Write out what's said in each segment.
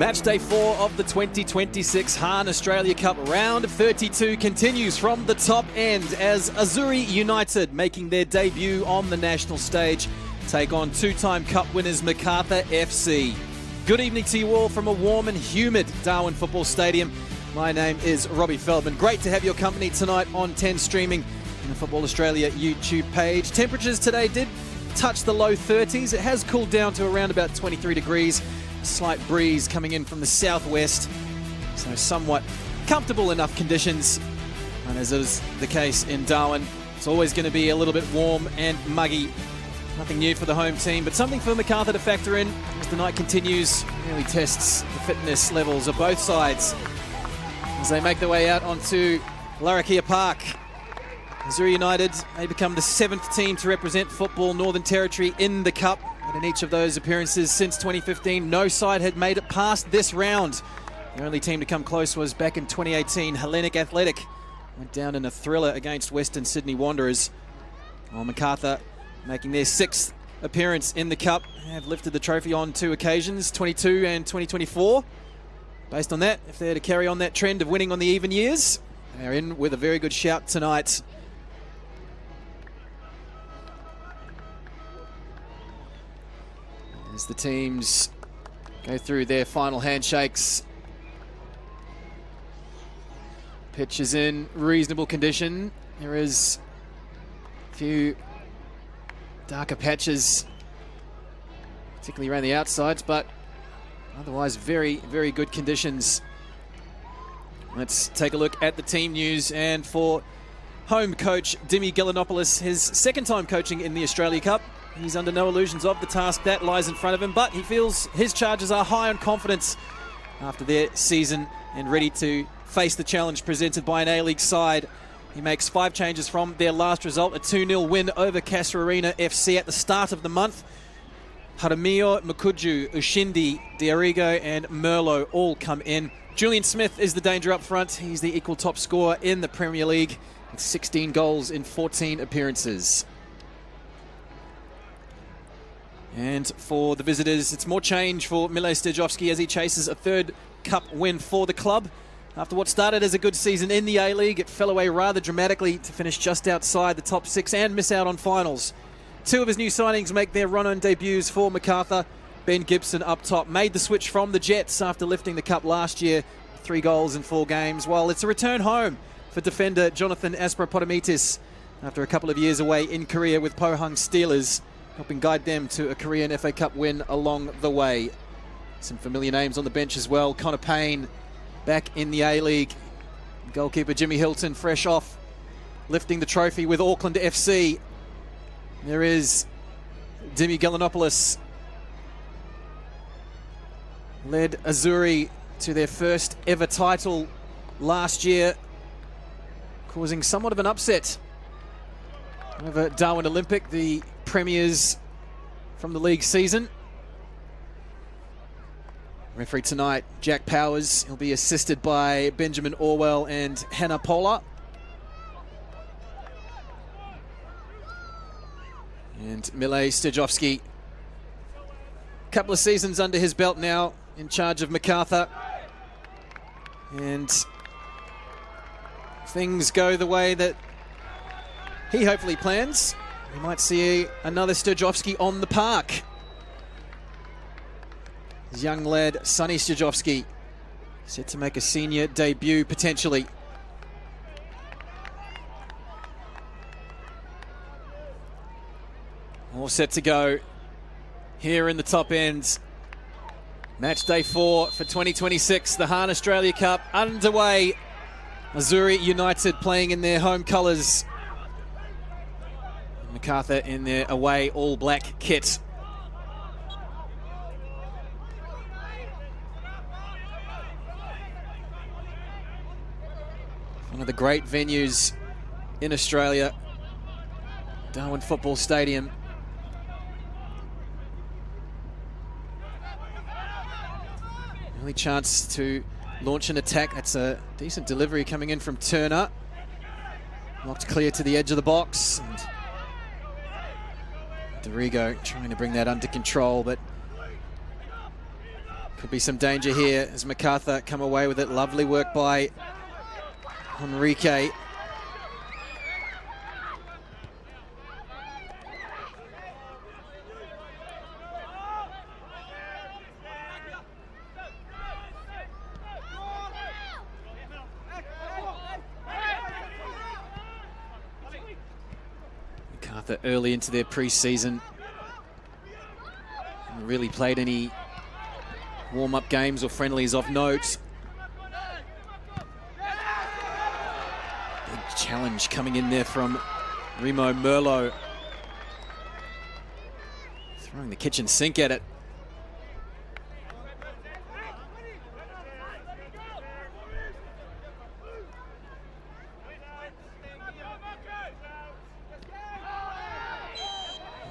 Match day 4 of the 2026 Hahn Australia Cup. Round 32 continues from the top end as Azzurri United, making their debut on the national stage, take on two-time cup winners Macarthur FC. Good evening to you all from a warm and humid Darwin Football Stadium. My name is Robbie Feldman. Great to have your company tonight on 10 streaming in the Football Australia YouTube page. Temperatures today did touch the low 30s. It has cooled down to around about 23 degrees. Slight breeze coming in from the southwest, so somewhat comfortable enough conditions. And as is the case in Darwin, it's always going to be a little bit warm and muggy. Nothing new for the home team, but something for Macarthur to factor in as the night continues. Really tests the fitness levels of both sides as they make their way out onto Larrakia Park. Azzurri United, they become the 7th team to represent Football Northern Territory in the Cup. And in each of those appearances since 2015, no side had made it past this round. The only team to come close was back in 2018, Hellenic Athletic. Went down in a thriller against Western Sydney Wanderers. While Macarthur, making their 6th appearance in the Cup, have lifted the trophy on 2 occasions, 22 and 2024. Based on that, if they're to carry on that trend of winning on the even years, they're in with a very good shout tonight. As the teams go through their final handshakes. Pitch is in reasonable condition. There is a few darker patches, particularly around the outsides, but otherwise very, very good conditions. Let's take a look at the team news. And for home coach Dimi Giannopoulos, his 2nd time coaching in the Australia Cup, he's under no illusions of the task that lies in front of him, but he feels his charges are high on confidence after their season and ready to face the challenge presented by an A-League side. He makes 5 changes from their last result, a 2-0 win over Casuarina FC at the start of the month. Haramio, Mukuju, Ushindi, Diarigo and Merlo all come in. Julian Smith is the danger up front. He's the equal top scorer in the Premier League with 16 goals in 14 appearances. And for the visitors, it's more change for Mile Stejovski as he chases a 3rd cup win for the club. After what started as a good season in the A-League, it fell away rather dramatically to finish just outside the top 6 and miss out on finals. 2 of his new signings make their run-on debuts for Macarthur. Ben Gibson up top made the switch from the Jets after lifting the cup last year. 3 goals in 4 games, while it's a return home for defender Jonathan Aspropotomitis after a couple of years away in Korea with Pohang Steelers, helping guide them to a Korean FA Cup win along the way. Some familiar names on the bench as well. Connor Payne back in the A-League. Goalkeeper Jimmy Hilton fresh off lifting the trophy with Auckland FC. There is Dimi Giannopoulos. Led Azzurri to their 1st ever title last year, causing somewhat of an upset over Darwin Olympic, the premiers from the league season. Referee tonight, Jack Powers. He'll be assisted by Benjamin Orwell and Hannah Pola. And Mile Stejovski, a couple of seasons under his belt now, in charge of Macarthur. And if things go the way that he hopefully plans, we might see another Stejovski on the park. His young lad, Sonny Stejovski, set to make a senior debut potentially. All set to go here in the top end. Match day 4 for 2026, the Hahn Australia Cup underway. Azzurri United playing in their home colours. Macarthur in their away all-black kit. One of the great venues in Australia, Darwin Football Stadium. Only chance to launch an attack. That's a decent delivery coming in from Turner. Knocked clear to the edge of the box. And Dorigo trying to bring that under control, but Could be some danger here as Macarthur come away with it. Lovely work by Enrique. Macarthur early into their pre-season. Haven't really played any warm-up games or friendlies of note. Big challenge coming in there from Remo Merlot. Throwing the kitchen sink at it.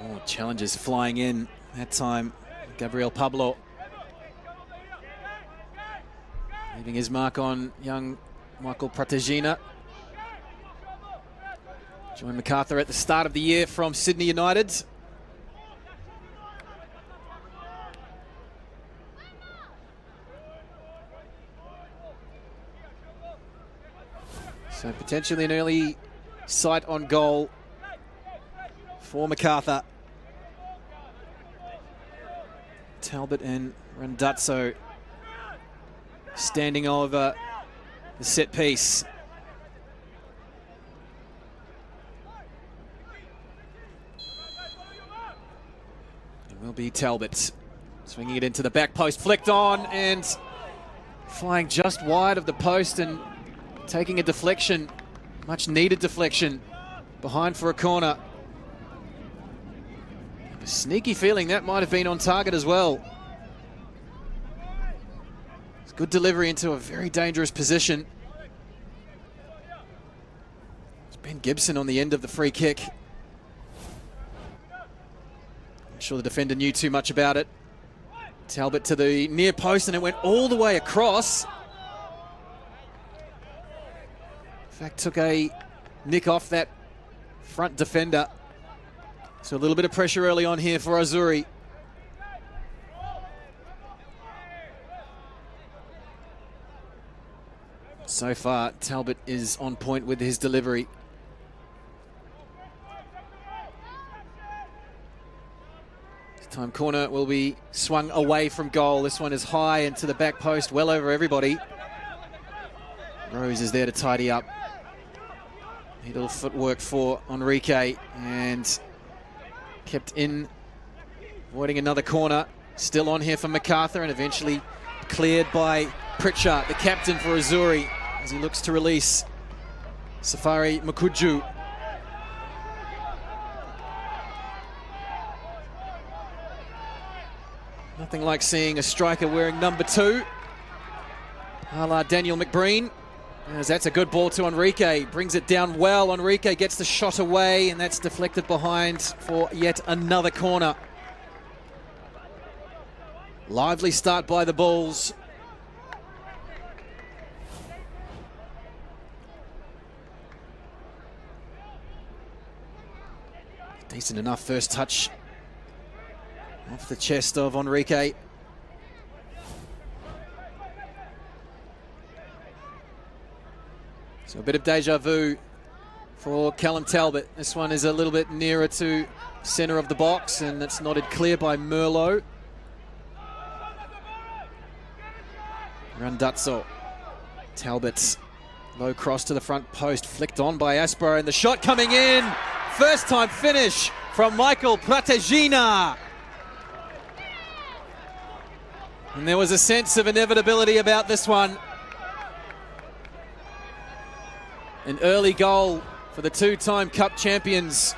Oh, challenges flying in that time. Gabriel Pablo leaving his mark on young Michael Pratagina. Joined Macarthur at the start of the year from Sydney United. So potentially an early sight on goal for Macarthur. Talbot and Randazzo standing over the set piece. It will be Talbot swinging it into the back post, flicked on and flying just wide of the post and taking a deflection, much needed deflection, behind for a corner. A sneaky feeling that might have been on target as well. Good delivery into a very dangerous position. It's Ben Gibson on the end of the free kick. I'm sure the defender knew too much about it. Talbot to the near post and it went all the way across. In fact, took a nick off that front defender. So a little bit of pressure early on here for Azzurri. So far, Talbot is on point with his delivery. This time corner will be swung away from goal. This one is high into the back post, well over everybody. Rose is there to tidy up. Neat little footwork for Enrique and kept in, avoiding another corner. Still on here for Macarthur and eventually cleared by Pritchard, the captain for Azzurri, as he looks to release Safari Mukuju. Nothing like seeing a striker wearing number 2, a la Daniel McBreen. As that's a good ball to Enrique, brings it down well. Enrique gets the shot away and that's deflected behind for yet another corner. Lively start by the Bulls. Decent enough first touch off the chest of Enrique. So a bit of deja vu for Callum Talbot. This one is a little bit nearer to centre of the box and it's nodded clear by Merlot. Randazzo. Talbot's low cross to the front post, flicked on by Aspro and the shot coming in. First time finish from Michael Pratagina. And there was a sense of inevitability about this one. An early goal for the two-time Cup champions.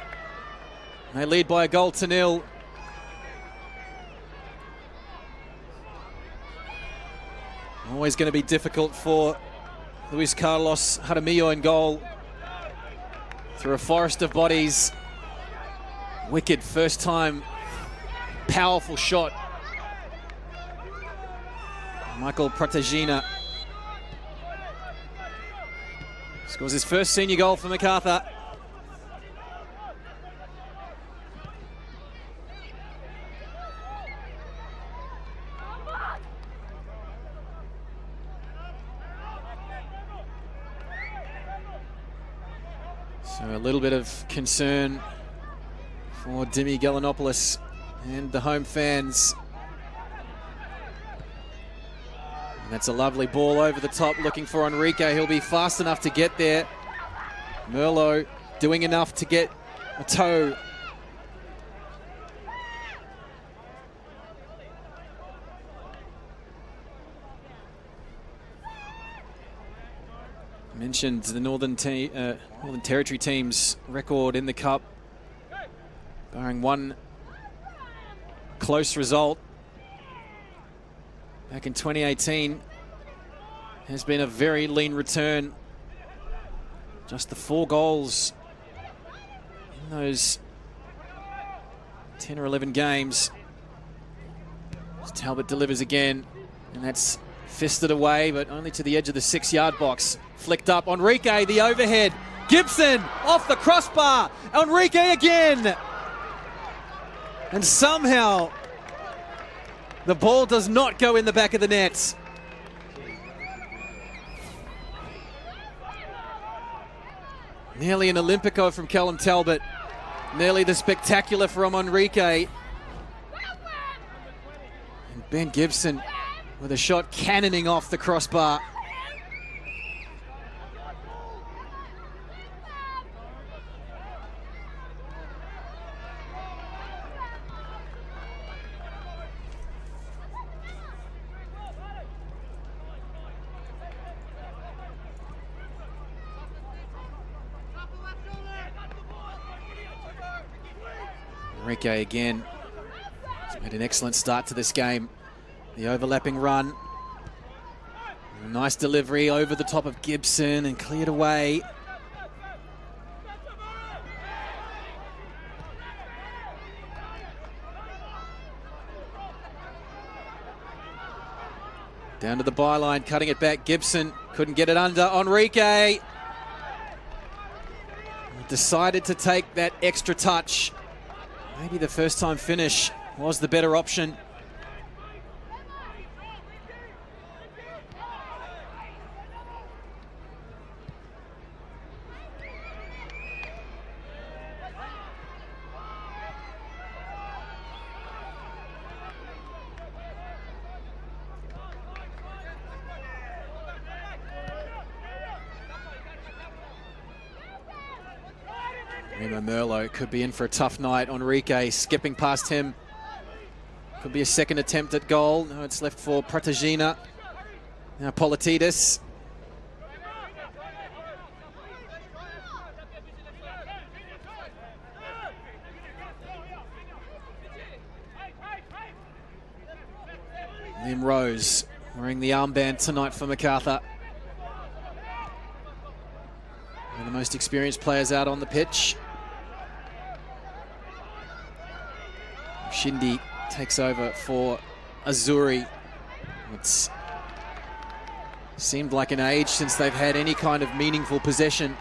They lead by a goal to nil. Always going to be difficult for Luis Carlos Jaramillo in goal. Through a forest of bodies. Wicked first time, powerful shot. Michael Pratagina scores his first senior goal for Macarthur. So a little bit of concern for Dimi Galanopoulos and the home fans. And that's a lovely ball over the top, looking for Enrique. He'll be fast enough to get there. Merlot doing enough to get a toe. Mentioned the Northern Territory team's record in the Cup, barring one close result back in 2018, has been a very lean return. Just the 4 goals in those 10 or 11 games. As Talbot delivers again, and that's fisted away, but only to the edge of the 6-yard box. Flicked up, Enrique, the overhead. Gibson off the crossbar. Enrique again. And somehow the ball does not go in the back of the net. Nearly an Olympico from Callum Talbot. Nearly the spectacular from Enrique. And Ben Gibson with a shot cannoning off the crossbar. Enrique again has made an excellent start to this game. The overlapping run. A nice delivery over the top of Gibson and cleared away. Down to the byline, cutting it back. Gibson couldn't get it under. Enrique decided to take that extra touch. Maybe the first time finish was the better option. Merlot could be in for a tough night. Enrique skipping past him. Could be a second attempt at goal. No, it's left for Pratagina. Now Politides. Liam Rose wearing the armband tonight for Macarthur. One of the most experienced players out on the pitch. Shindy takes over for Azzurri. It's seemed like an age since they've had any kind of meaningful possession.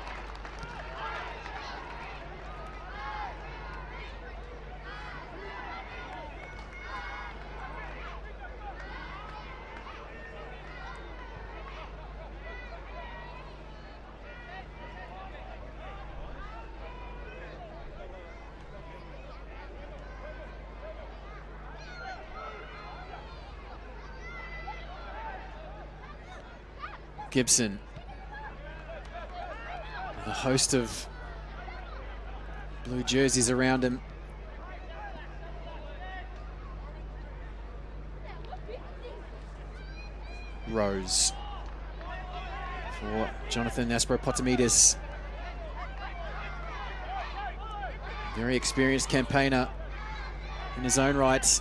Gibson, a host of blue jerseys around him. Rose for Jonathan Aspropotamides. Very experienced campaigner in his own right.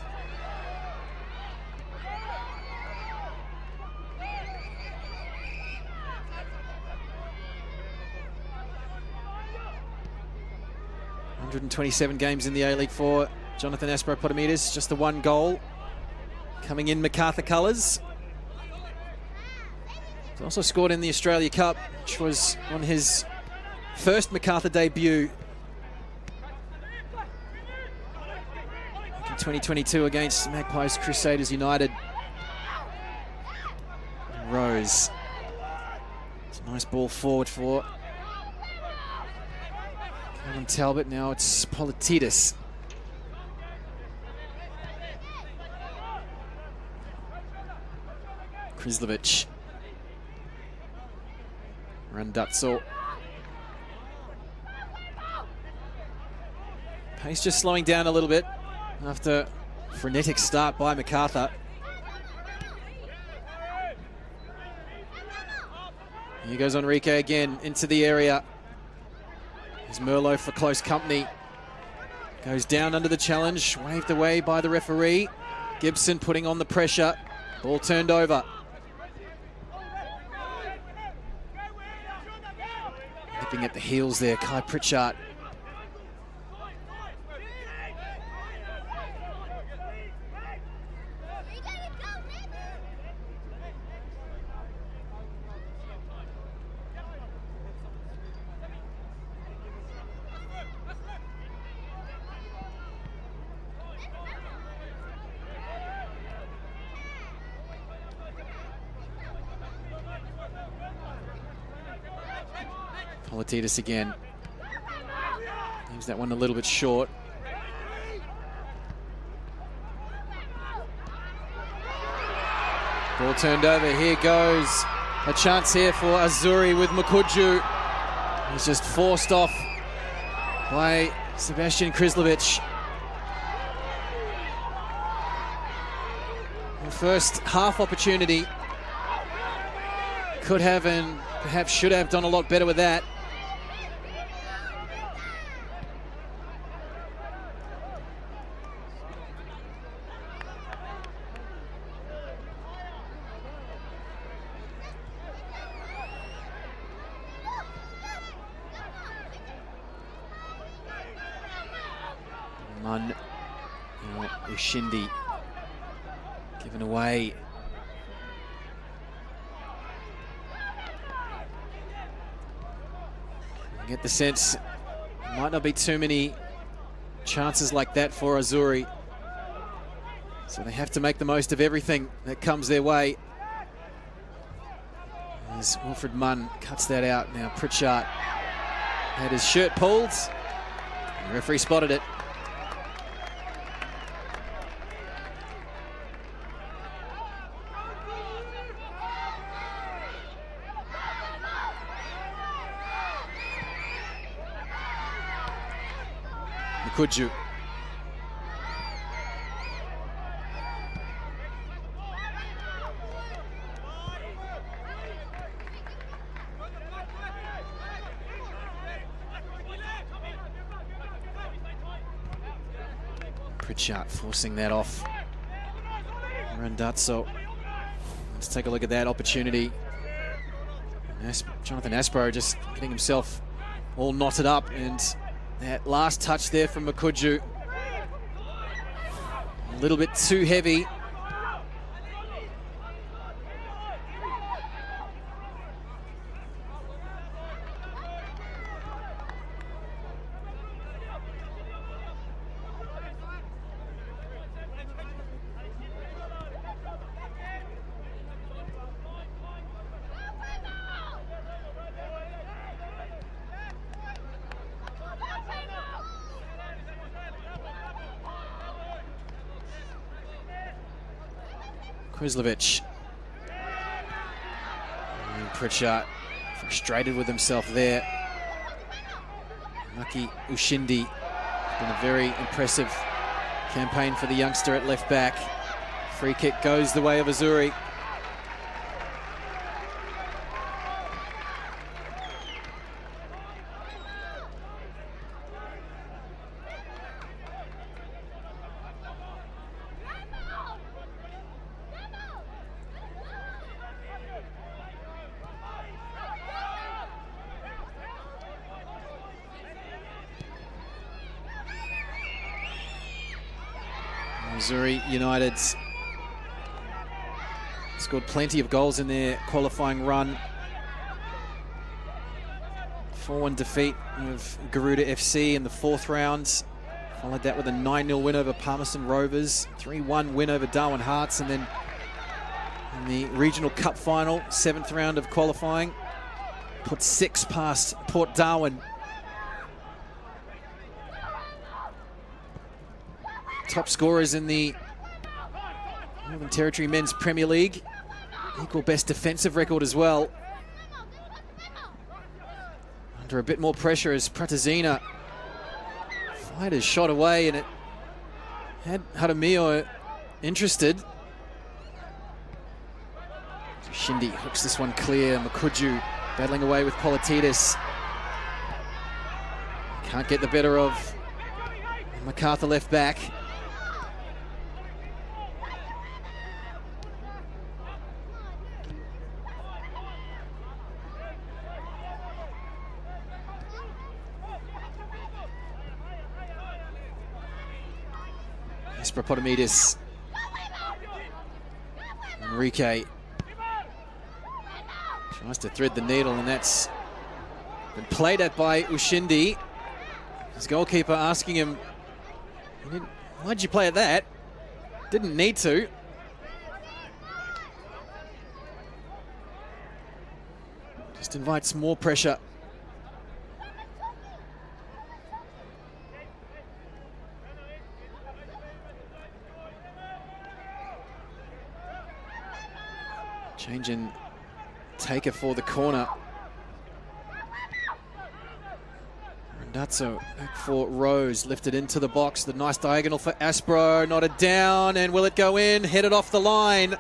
.127 games in the A-League for Jonathan Aspropotamides, just the 1 goal coming in Macarthur colours. He's also scored in the Australia Cup, which was on his first Macarthur debut in 2022 against Magpies Crusaders United. Rose. It's a nice ball forward for Callum Talbot, now it's Polititis. Krislovic. Randazzo. Pace just slowing down a little bit after a frenetic start by Macarthur. Here goes Enrique again into the area. There's Merlot for close company. Goes down under the challenge, waved away by the referee. Gibson putting on the pressure. Ball turned over. Nipping at the heels there, Kai Pritchard. Polititis again. Leaves that one a little bit short. Ball turned over. Here goes a chance here for Azzurri with Macarthur. He's just forced off by Sebastian Krislovic. The first half opportunity. Could have and perhaps should have done a lot better with that. Mun, Ushindi given away. I get the sense might not be too many chances like that for Azzurri. So they have to make the most of everything that comes their way. As Wilfred Munn cuts that out. Now Pritchard had his shirt pulled. The referee spotted it. Macarthur. Pritchard forcing that off. Randazzo. Let's take a look at that opportunity. Jonathan Aspro just getting himself all knotted up, and that last touch there from Macarthur, a little bit too heavy. Krislovic. And Pritchard frustrated with himself there. Maki Ushindi. Been a very impressive campaign for the youngster at left back. Free kick goes the way of Azzurri. Azzurri United scored plenty of goals in their qualifying run. 4-1 defeat of Garuda FC in the 4th round. Followed that with a 9-0 win over Palmerston Rovers. 3-1 win over Darwin Hearts. And then in the Regional Cup final, 7th round of qualifying, put 6 past Port Darwin. top scorers in the Northern Territory Men's Premier League. Equal best defensive record as well. Under a bit more pressure as Pratazina fired his shot away, and it had Hadamio interested. Shindi hooks this one clear. Makuju battling away with Politides. Can't get the better of Macarthur left back. Espropotamidis. Enrique tries to thread the needle, and that's been played at by Ushindi. His goalkeeper asking him, why'd you play at that? Didn't need to. Just invites more pressure. Change in taker for the corner. Randazzo back for Rose, lifted into the box. The nice diagonal for Aspro, nodded down, and will it go in? Headed off the line.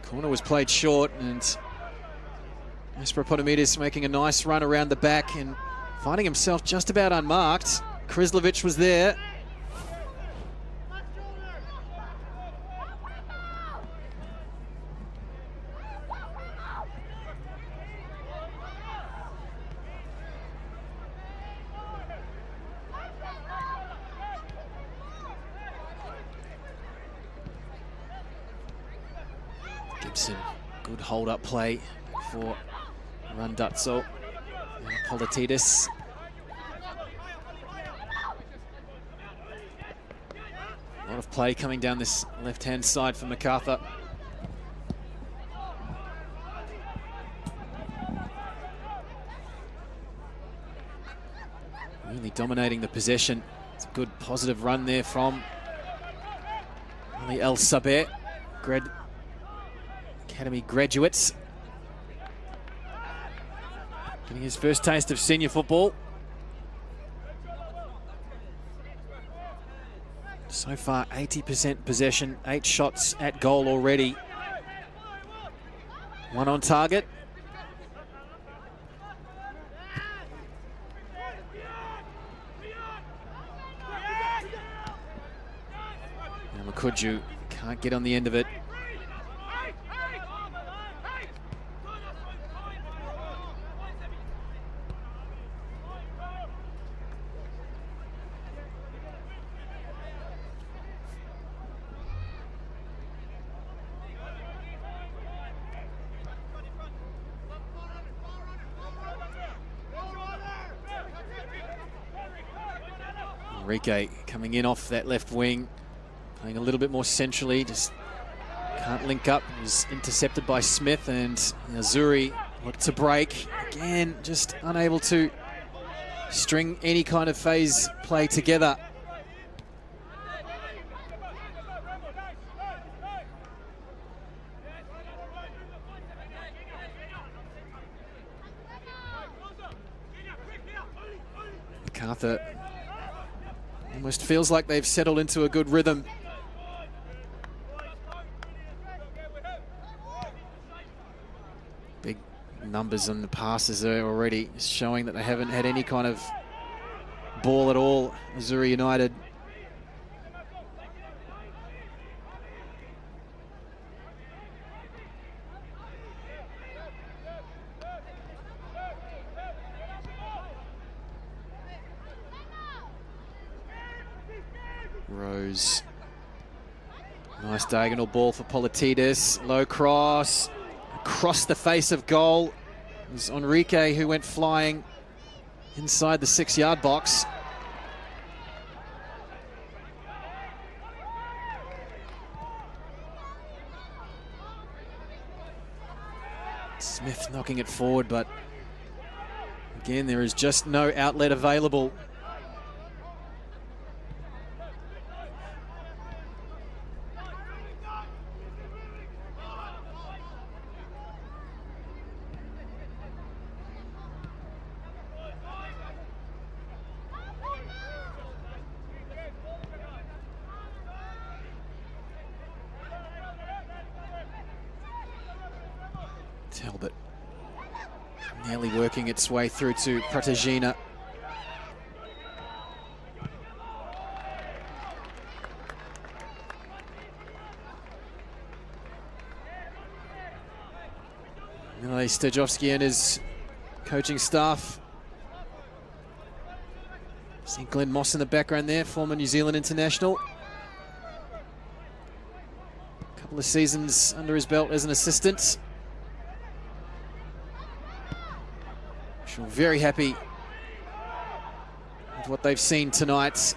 Corner was played short, and Espropotamidis making a nice run around the back and finding himself just about unmarked. Krislovic was there. Gibson, good hold-up play for Randazzo. Politides. A lot of play coming down this left-hand side for Macarthur. Really dominating the possession. It's a good positive run there from El Sabet, Academy graduates. Getting his first taste of senior football. So far, 80% possession, 8 shots at goal already. 1 on target. Now Makuju can't get on the end of it. Enrique coming in off that left wing, playing a little bit more centrally, just can't link up. He was intercepted by Smith, and Azzurri looked to break. Again, just unable to string any kind of phase play together. Macarthur almost feels like they've settled into a good rhythm. Big numbers on the passes there already, showing that they haven't had any kind of ball at all, Azzurri United. Rose. Nice diagonal ball for Politides. Low cross. Across the face of goal. It was Enrique who went flying inside the 6-yard box. Smith knocking it forward, but again, there is just no outlet available. Talbot nearly working its way through to Pratagina. Milej Stajovski and his coaching staff. See Glenn Moss in the background there, former New Zealand international. A couple of seasons under his belt as an assistant. Sure, very happy with what they've seen tonight.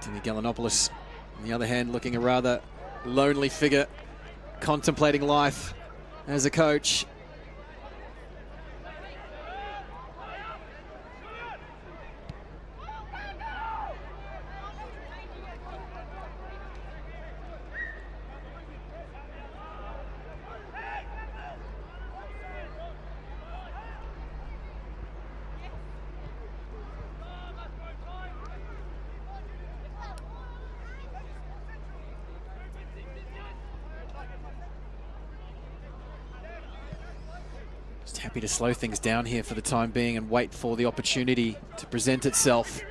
Timmy Gallinopoulos, on the other hand, looking a rather lonely figure, contemplating life as a coach. Just happy to slow things down here for the time being and wait for the opportunity to present itself.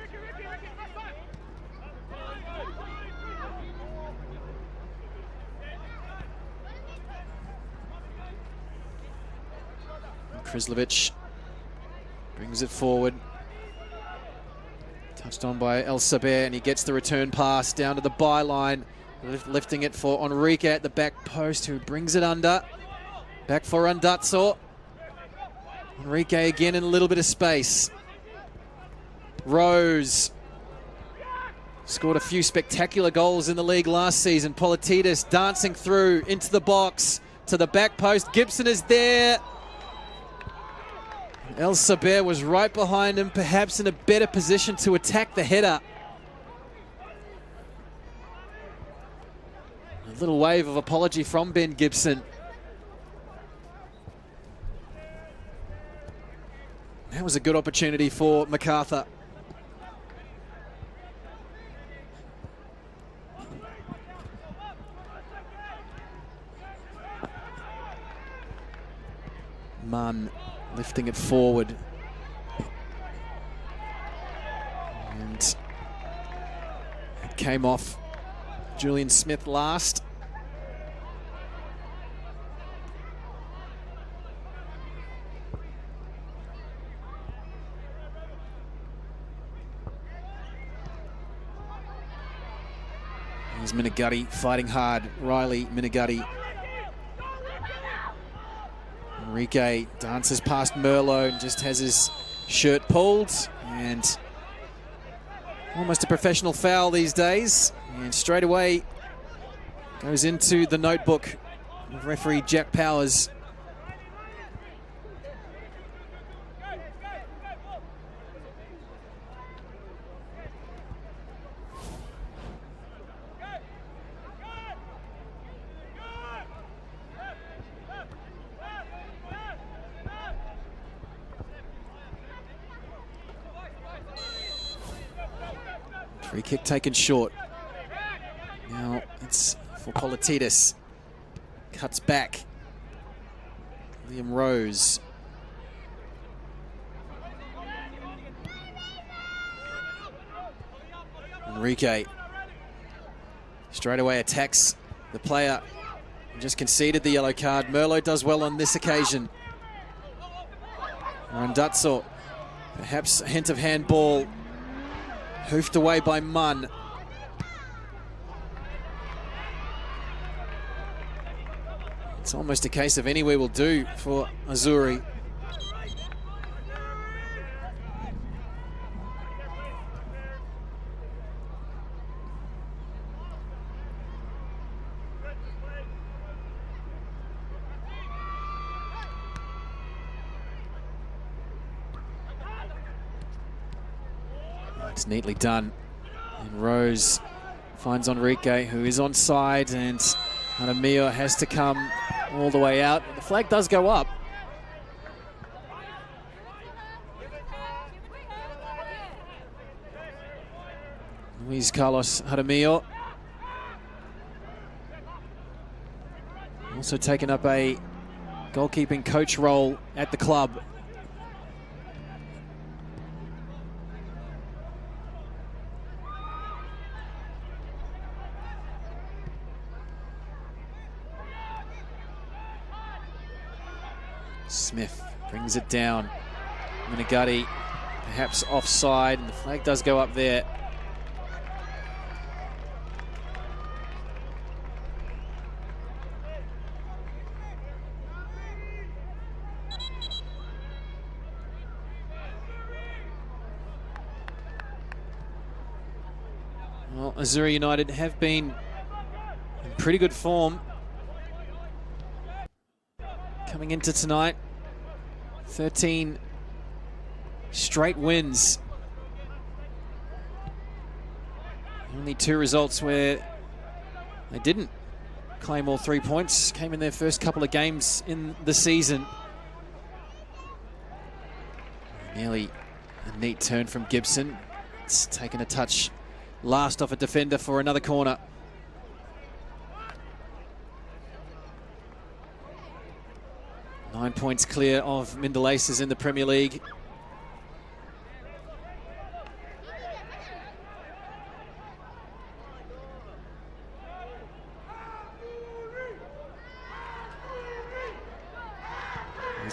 Krislovic brings it forward. Touched on by El Saber, and he gets the return pass down to the byline, lifting it for Enrique at the back post, who brings it under. Back for Randazzo. Enrique again in a little bit of space. Rose scored a few spectacular goals in the league last season. Politidis dancing through into the box to the back post. Gibson is there. El Saber was right behind him, perhaps in a better position to attack the header. A little wave of apology from Ben Gibson. That was a good opportunity for Macarthur. Munn lifting it forward. And it came off Julian Smith last. Here's Minigatti fighting hard. Riley Minigatti. Enrique dances past Merlot and just has his shirt pulled, and almost a professional foul these days, and straight away goes into the notebook of referee Jack Powers. Free kick taken short. Now it's for Politidis. Cuts back. Liam Rose. Enrique straight away attacks the player who just conceded the yellow card. Merlot does well on this occasion. Randazzo, perhaps a hint of handball. Hoofed away by Munn. It's almost a case of anywhere will do for Azzurri. It's neatly done. And Rose finds Enrique, who is onside, and Adamio has to come all the way out. The flag does go up. Luis Carlos Jaramillo also taken up a goalkeeping coach role at the club. Smith brings it down. Menegatti perhaps offside, and the flag does go up there. Well, Azzurri United have been in pretty good form coming into tonight. 13 straight wins. Only 2 results where they didn't claim all 3 points came in their first couple of games in the season. Nearly a neat turn from Gibson. It's taken a touch last off a defender for another corner. Nine points clear of Mindelaces in the Premier League.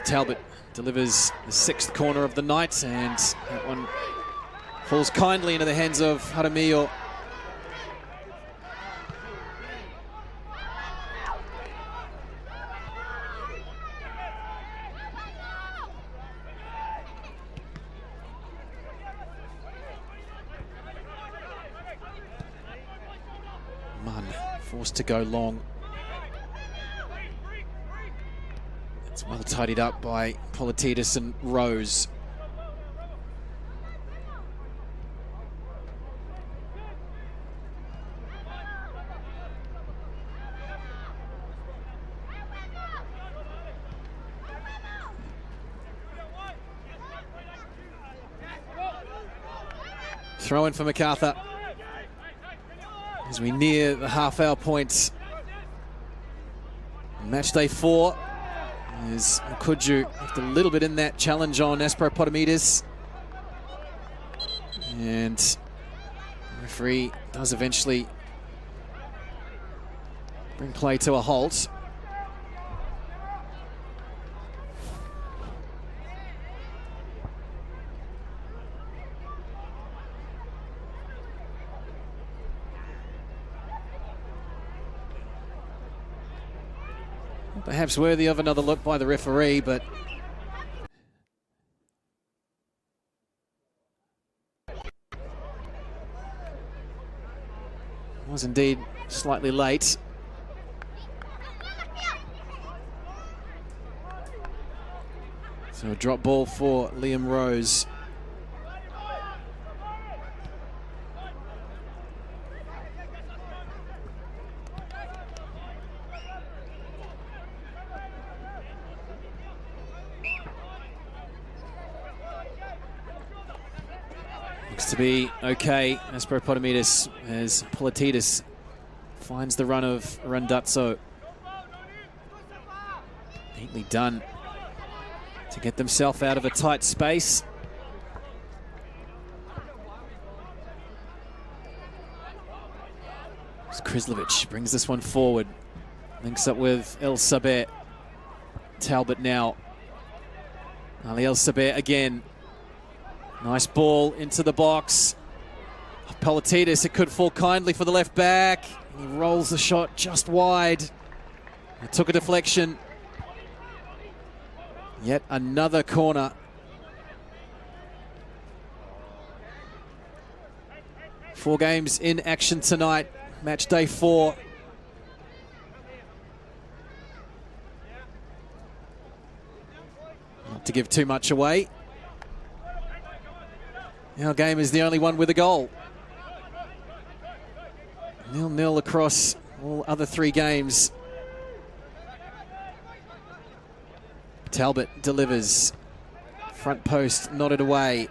Talbot delivers the 6th corner of the night, and that one falls kindly into the hands of Jaramillo. Munn forced to go long. It's well tidied up by Politides and Rose. Throw in for Macarthur as we near the half-hour points. Match day 4 is Kuju left a little bit in that challenge on Potamides, and the referee does eventually bring play to a halt. Perhaps worthy of another look by the referee, but was indeed slightly late. So a drop ball for Liam Rose. Looks to be okay, Potamides, as Politides finds the run of Randazzo. Neatly done to get themselves out of a tight space. Krislovic brings this one forward. Links up with El Sabet. Talbot now. Ali El Sabet again. Nice ball into the box. Politides, it could fall kindly for the left back. He rolls the shot just wide. It took a deflection. Yet another corner. Four games in action tonight. Match day 4. Not to give too much away. Our game is the only one with a goal. 0-0 across all other 3 games. Talbot delivers. Front post nodded away.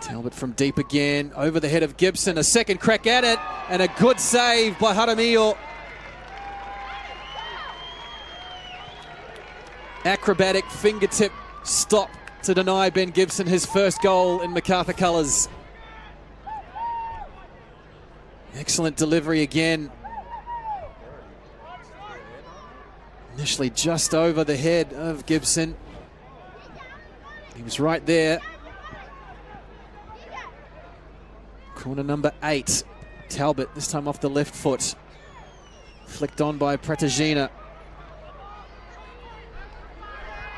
Talbot from deep again, over the head of Gibson. A second crack at it, and a good save by Jaramillo. Acrobatic fingertip stop to deny Ben Gibson his first goal in Macarthur colours. Excellent delivery again. Initially just over the head of Gibson. He was right there. Corner number 8. Talbot, this time off the left foot. Flicked on by Pratagina.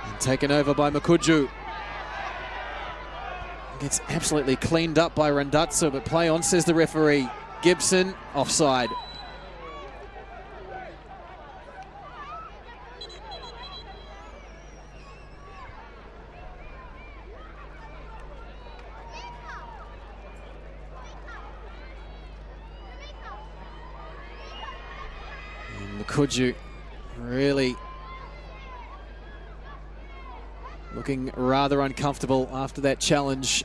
And taken over by Macarthur. Gets absolutely cleaned up by Randazzo, but play on, says the referee. Gibson, offside. Macarthur really looking rather uncomfortable after that challenge.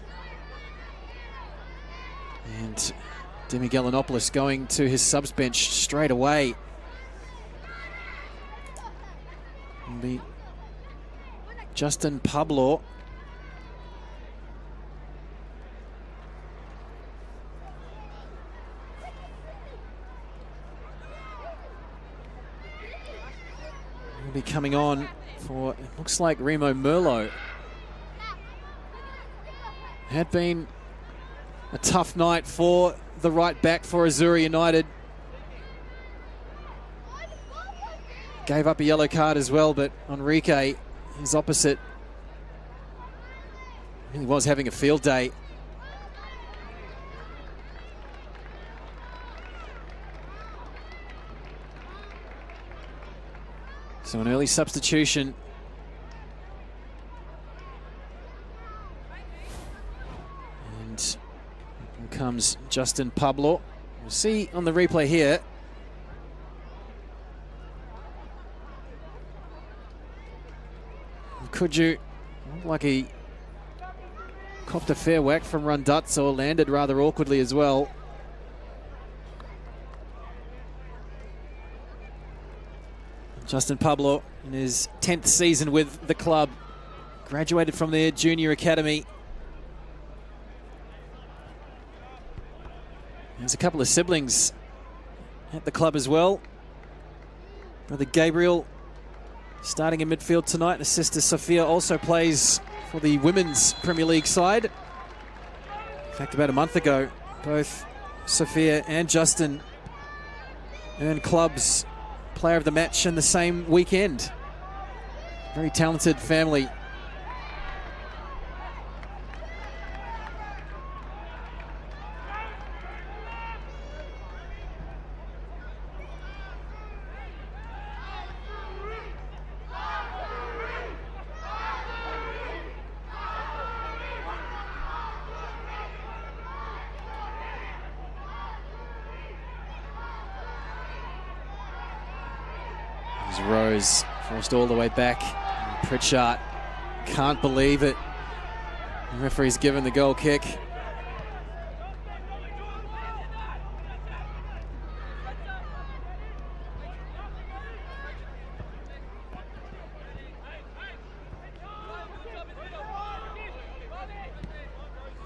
And Demi Gallinopoulos going to his subs bench straight away. It'll be Justin Pablo. Will be coming on for, it looks like, Remo Merlo. Had been a tough night for the right back for Azzurri United. Gave up a yellow card as well, but Enrique, his opposite, really was having a field day. So an early substitution. And in comes Justin Pablo. We'll see on the replay here. Macarthur, like he copped a fair whack from Randazzo, landed rather awkwardly as well. Justin Pablo in his 10th season with the club, graduated from their junior academy. There's a couple of siblings at the club as well. Brother Gabriel starting in midfield tonight, and sister Sophia also plays for the Women's Premier League side. In fact, about a month ago, both Sophia and Justin earned clubs Player of the Match in the same weekend. Very talented family. Rose forced all the way back. Pritchard can't believe it. The referee's given the goal kick.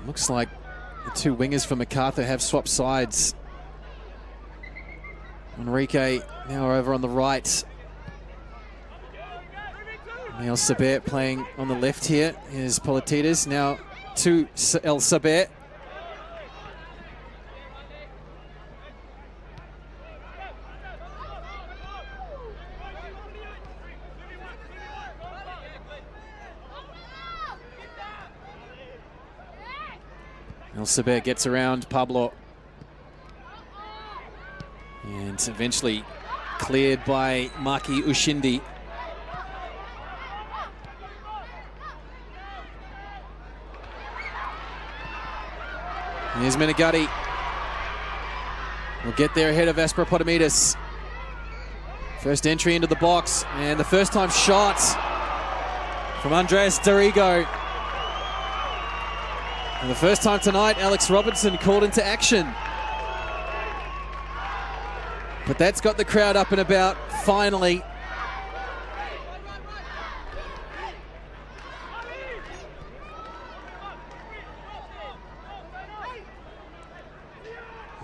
Looks like the 2 wingers for Macarthur have swapped sides. Enrique now over on the right. El Saber playing on the left here is Politides, now to El Saber. El Saber gets around Pablo. And eventually cleared by Maki Ushindi. Here's Menegatti. We'll get there ahead of Aspropotamidis. First entry into the box, and the first time shot from Andreas Dorigo. And the first time tonight, Alex Robinson called into action. But that's got the crowd up and about, finally.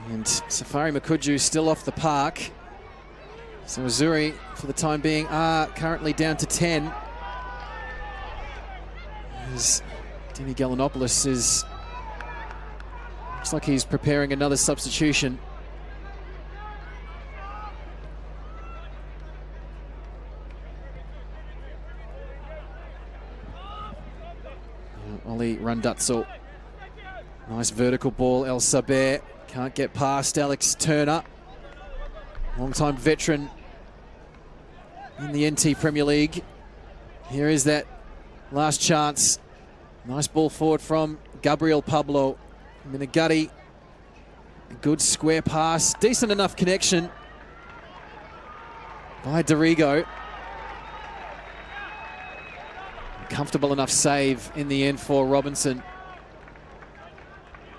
And Safari Makuju still off the park. So Azzurri, for the time being, are currently down to 10. As Dini Galanopoulos looks like he's preparing another substitution. Oli Randazzo. Nice vertical ball. El Saber can't get past Alex Turner. Long-time veteran in the NT Premier League. Here is that last chance. Nice ball forward from Gabriel Pablo. Menegatti. A good square pass. Decent enough connection by Dorigo. Comfortable enough save in the end for Robinson.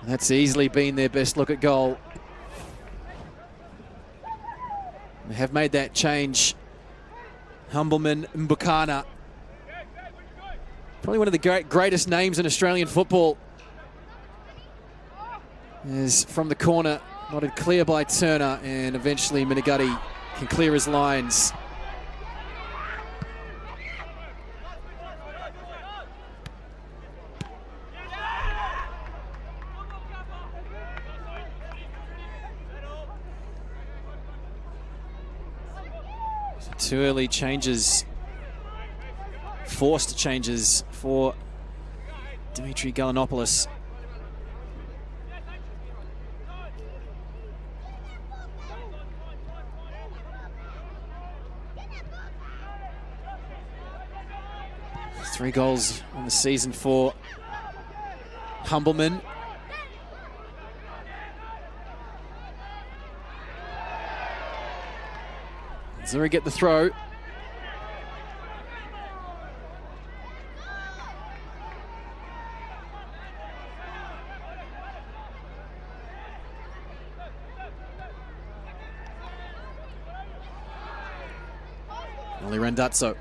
That's easily been their best look at goal. They have made that change. Humbleman Mbukana. Probably one of the greatest names in Australian football. Is from the corner, nodded clear by Turner, and eventually Menegatti can clear his lines. So 2 early changes, forced changes for Dimitri Galanopoulos. Three goals on the season for Humbleman. Azzurri get the throw. Oli Randazzo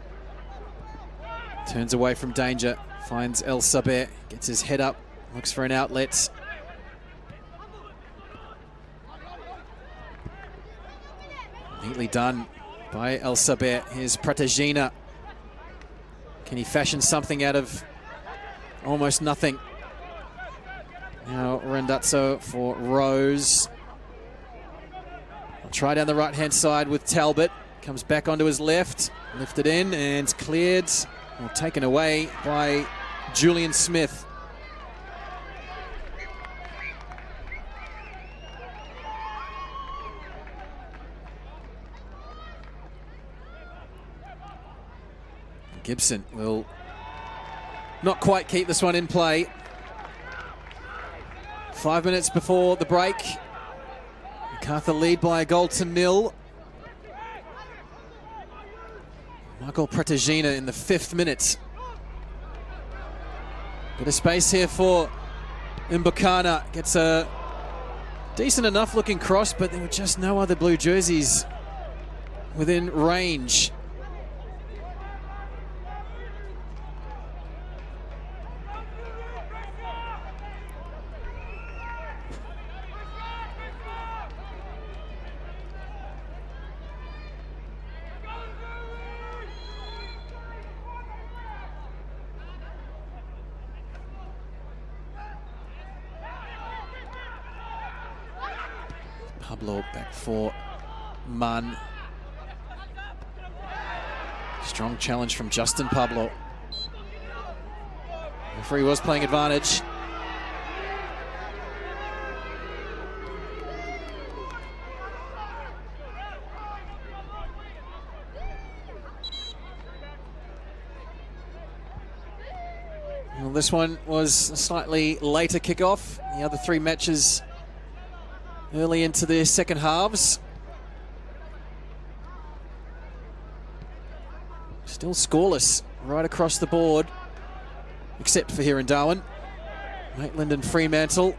turns away from danger, finds El Saber, gets his head up, looks for an outlet. Neatly done by El Saber. Here's Pratagina. Can he fashion something out of almost nothing? Now Randazzo for Rose. I'll try down the right-hand side with Talbot. Comes back onto his left, lifted in and cleared, or taken away by Julian Smith. Gibson will not quite keep this one in play. 5 minutes before the break. Macarthur lead by a goal to nil. Michael Pratagina in the 5th minute. Bit of space here for Mbukana. Gets a decent enough looking cross, but there were just no other blue jerseys within range. Pablo back for Mann. Strong challenge from Justin Pablo. The referee was playing advantage. Well, this one was a slightly later kickoff. The other three matches early into their second halves. Still scoreless right across the board, except for here in Darwin. Maitland and Fremantle,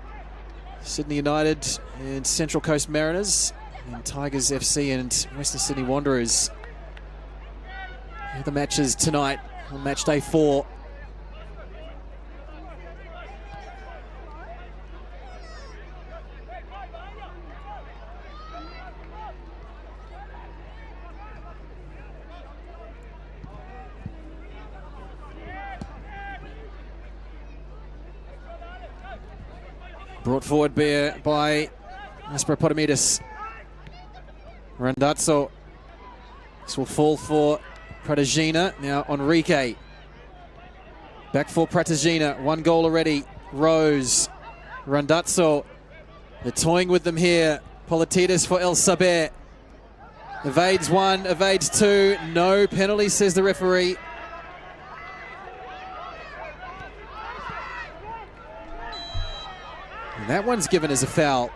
Sydney United and Central Coast Mariners, and Tigers FC and Western Sydney Wanderers. The matches tonight on match day 4. Brought forward by Aspropotamidis. Randazzo. This will fall for Pratagina. Now Enrique. Back for Pratagina. 1 goal already. Rose. Randazzo. They're toying with them here. Politides for El Saber. Evades 1, evades 2. No penalty, says the referee. And that one's given as a foul.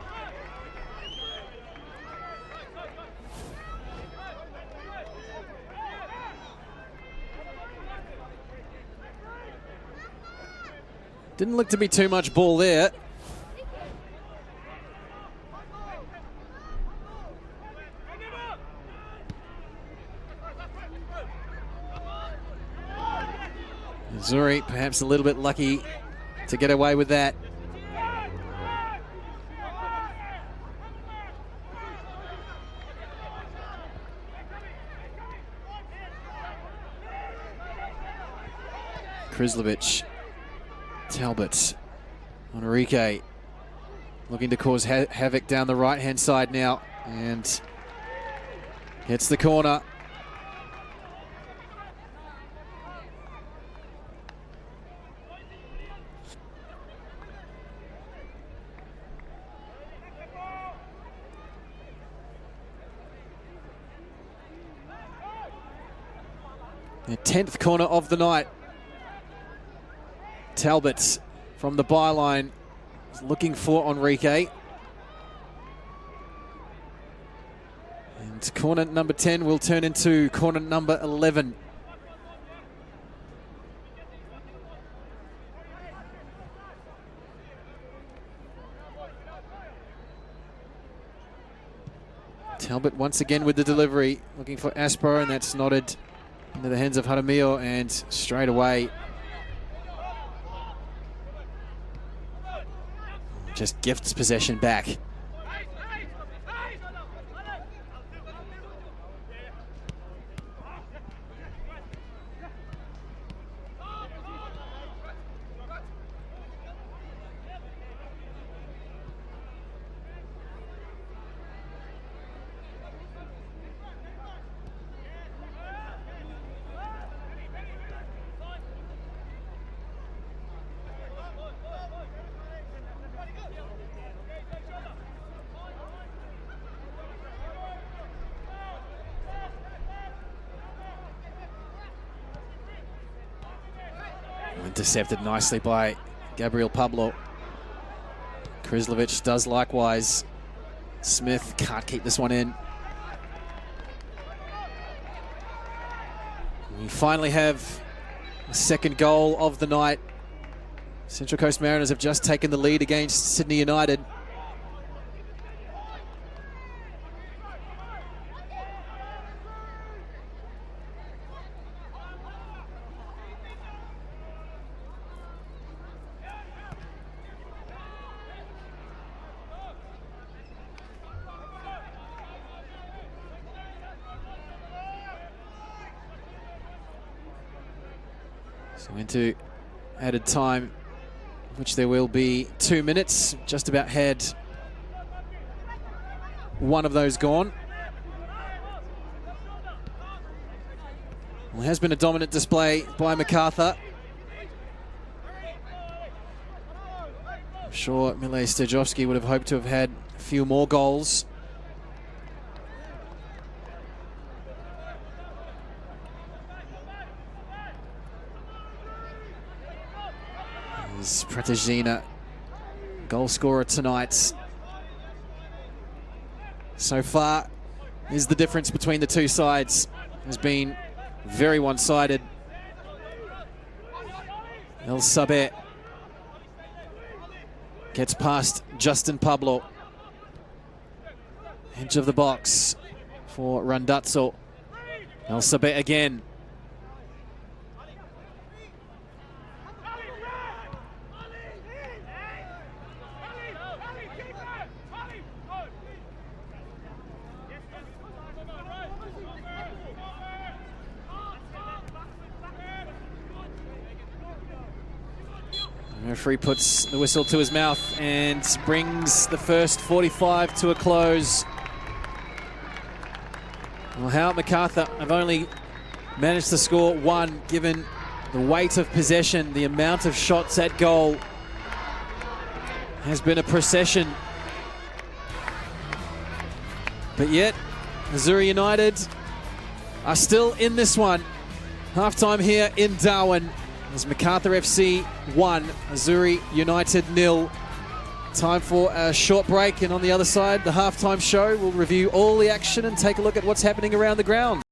Didn't look to be too much ball there. Azzurri perhaps a little bit lucky to get away with that. Krislovic, Talbot, Enrique looking to cause havoc down the right-hand side now, and gets the corner. The 10th corner of the night. Talbot from the byline is looking for Enrique. And corner number 10 will turn into corner number 11. Talbot once again with the delivery, looking for Aspro, and that's nodded into the hands of Jaramillo, and straight away just gifts possession back. Intercepted nicely by Gabriel Pablo. Krislovic does likewise. Smith can't keep this one in. We finally have the second goal of the night. Central Coast Mariners have just taken the lead against Sydney United. So into added time, which there will be 2 minutes. Just about had one of those gone. Well, it has been a dominant display by Macarthur. I'm sure Mile Stajovski would have hoped to have had a few more goals. Is Pratajina goal scorer tonight. So far, is the difference between the two sides has been very one-sided. El Sabet gets past Justin Pablo. Edge of the box for Randazzo. El Sabet again. The referee puts the whistle to his mouth and brings the first 45 to a close. Well, Hahn Macarthur have only managed to score one, given the weight of possession, the amount of shots at goal has been a procession. But yet, Azzurri United are still in this one. Halftime here in Darwin as Macarthur FC 1, Azzurri United 0. Time for a short break, and on the other side, the halftime show. We'll review all the action and take a look at what's happening around the ground.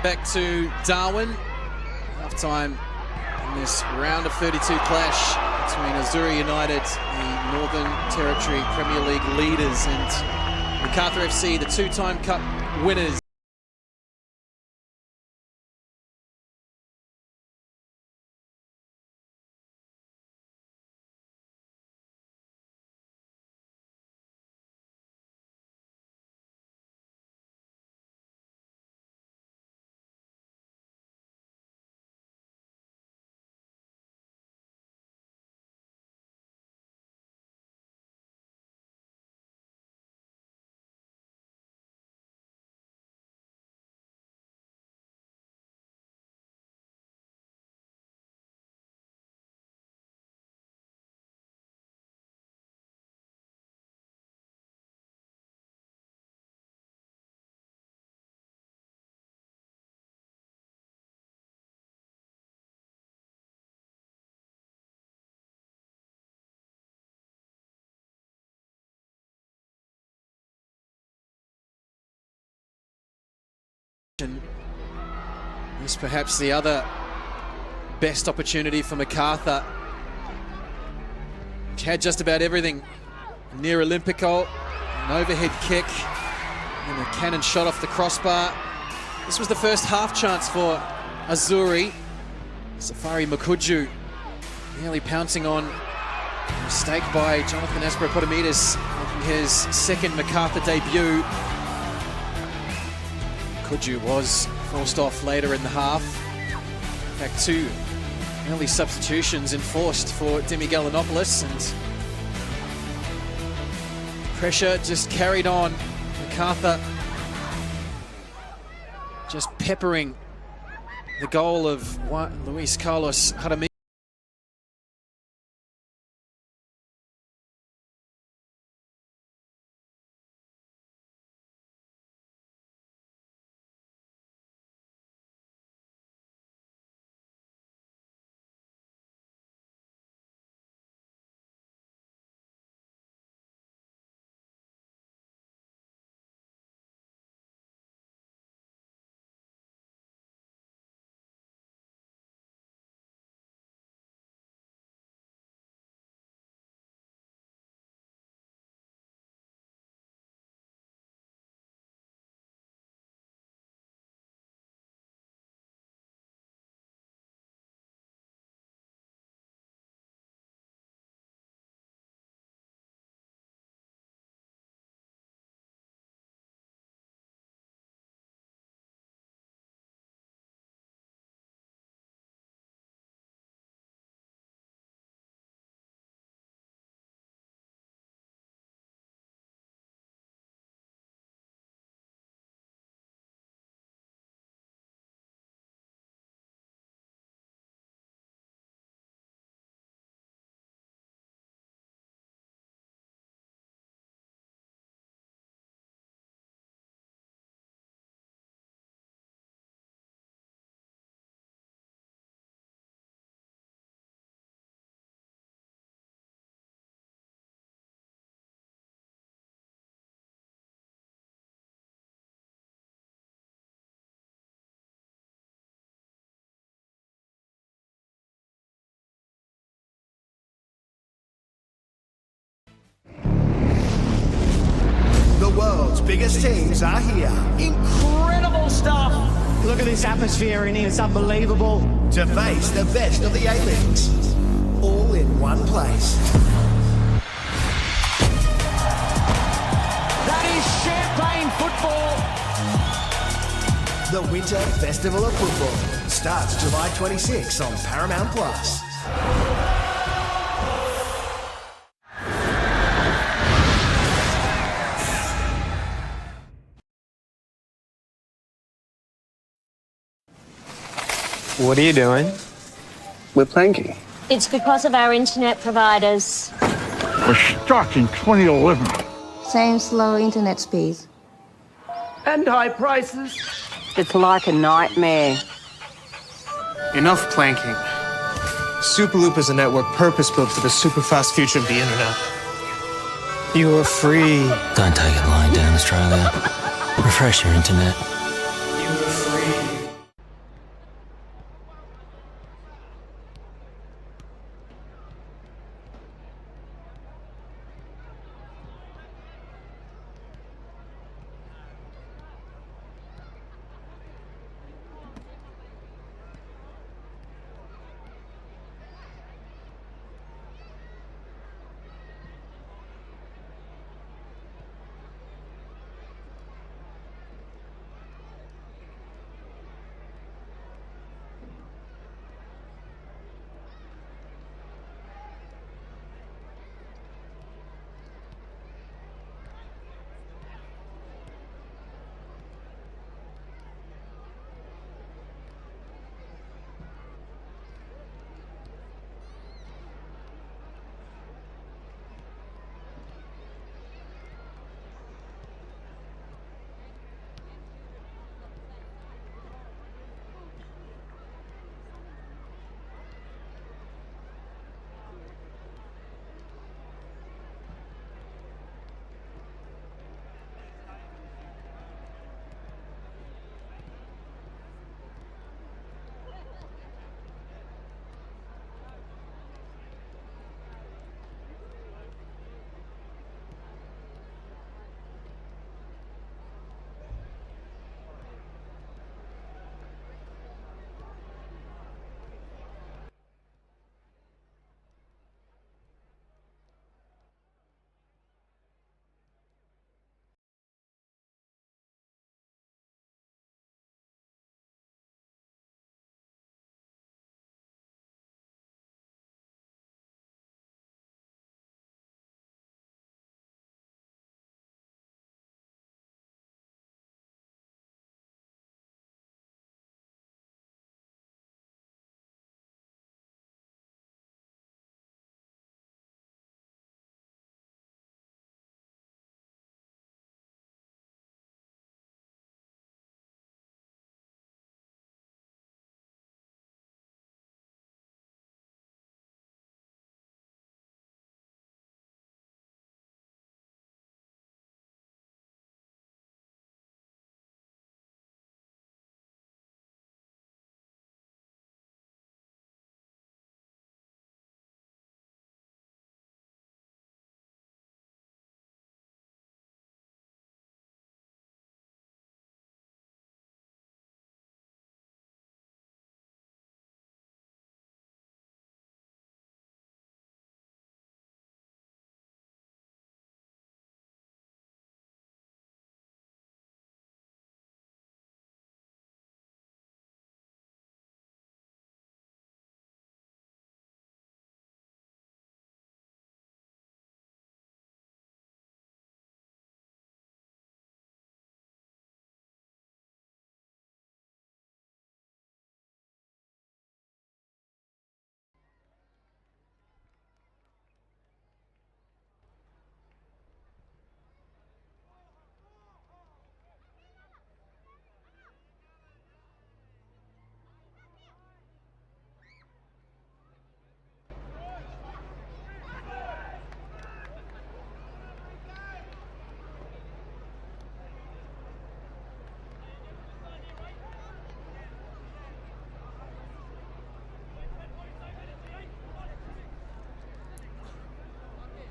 Back to Darwin. Half-time in this round of 32 clash between Azzurri United, the Northern Territory Premier League leaders, and Macarthur FC, the two-time cup winners. This perhaps the other best opportunity for Macarthur. He had just about everything. Near Olympico, an overhead kick, and a cannon shot off the crossbar. This was the first half chance for Azzurri. Safari Mukuju nearly pouncing on a mistake by Jonathan Aspropotomides, making his second Macarthur debut. Mukuju was forced off later in the half. In fact, two early substitutions enforced for Demi Gallinopoulos, and pressure just carried on. Macarthur just peppering the goal of Luis Carlos Jaramillo. World's biggest teams are here. Incredible stuff! Look at this atmosphere in here, it's unbelievable. To face the best of the A-Leagues. All in one place. That is champagne football! The Winter Festival of Football starts July 26 on Paramount Plus. What are you doing? We're planking. It's because of our internet providers. We're stuck in 2011. Same slow internet speeds. And high prices. It's like a nightmare. Enough planking. Superloop is a network purpose-built for the super-fast future of the internet. You are free. Don't take it lying down, Australia. Refresh your internet. You are free.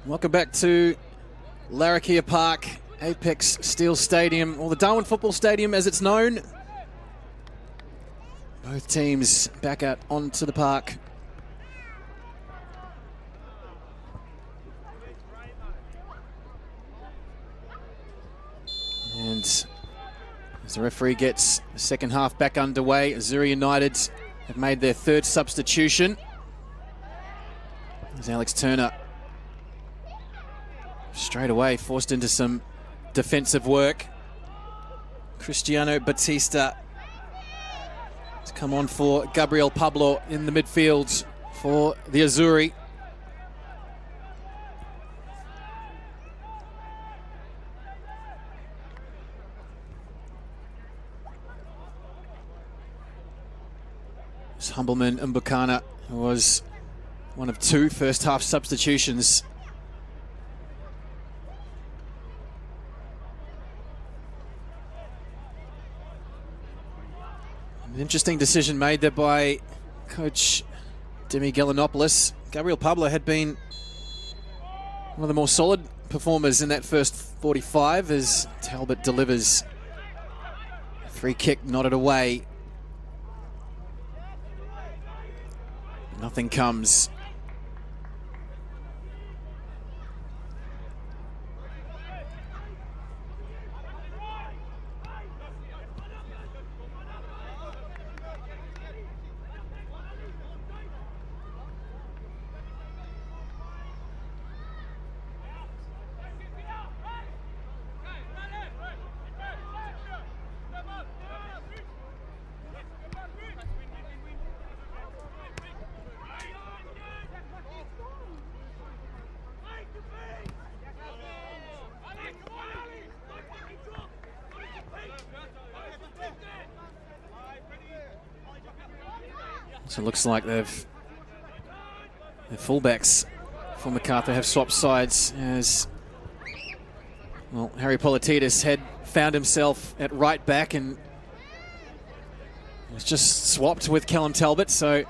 Welcome back to Larrakia Park, Apex Steel Stadium, or the Darwin Football Stadium as it's known. Both teams back out onto the park. And as the referee gets the second half back underway, Azzurri United have made their third substitution. As Alex Turner straight away forced into some defensive work. Cristiano Batista to come on for Gabriel Pablo in the midfield for the Azzurri. Humbleman Mbukana was one of two first half substitutions. An interesting decision made there by coach Demi Galanopoulos. Gabriel Pablo had been one of the more solid performers in that first 45 as Talbot delivers a free kick nodded away. Nothing comes. So it looks like their fullbacks for Macarthur have swapped sides as, well, Harry Politides had found himself at right back and was just swapped with Callum Talbot. So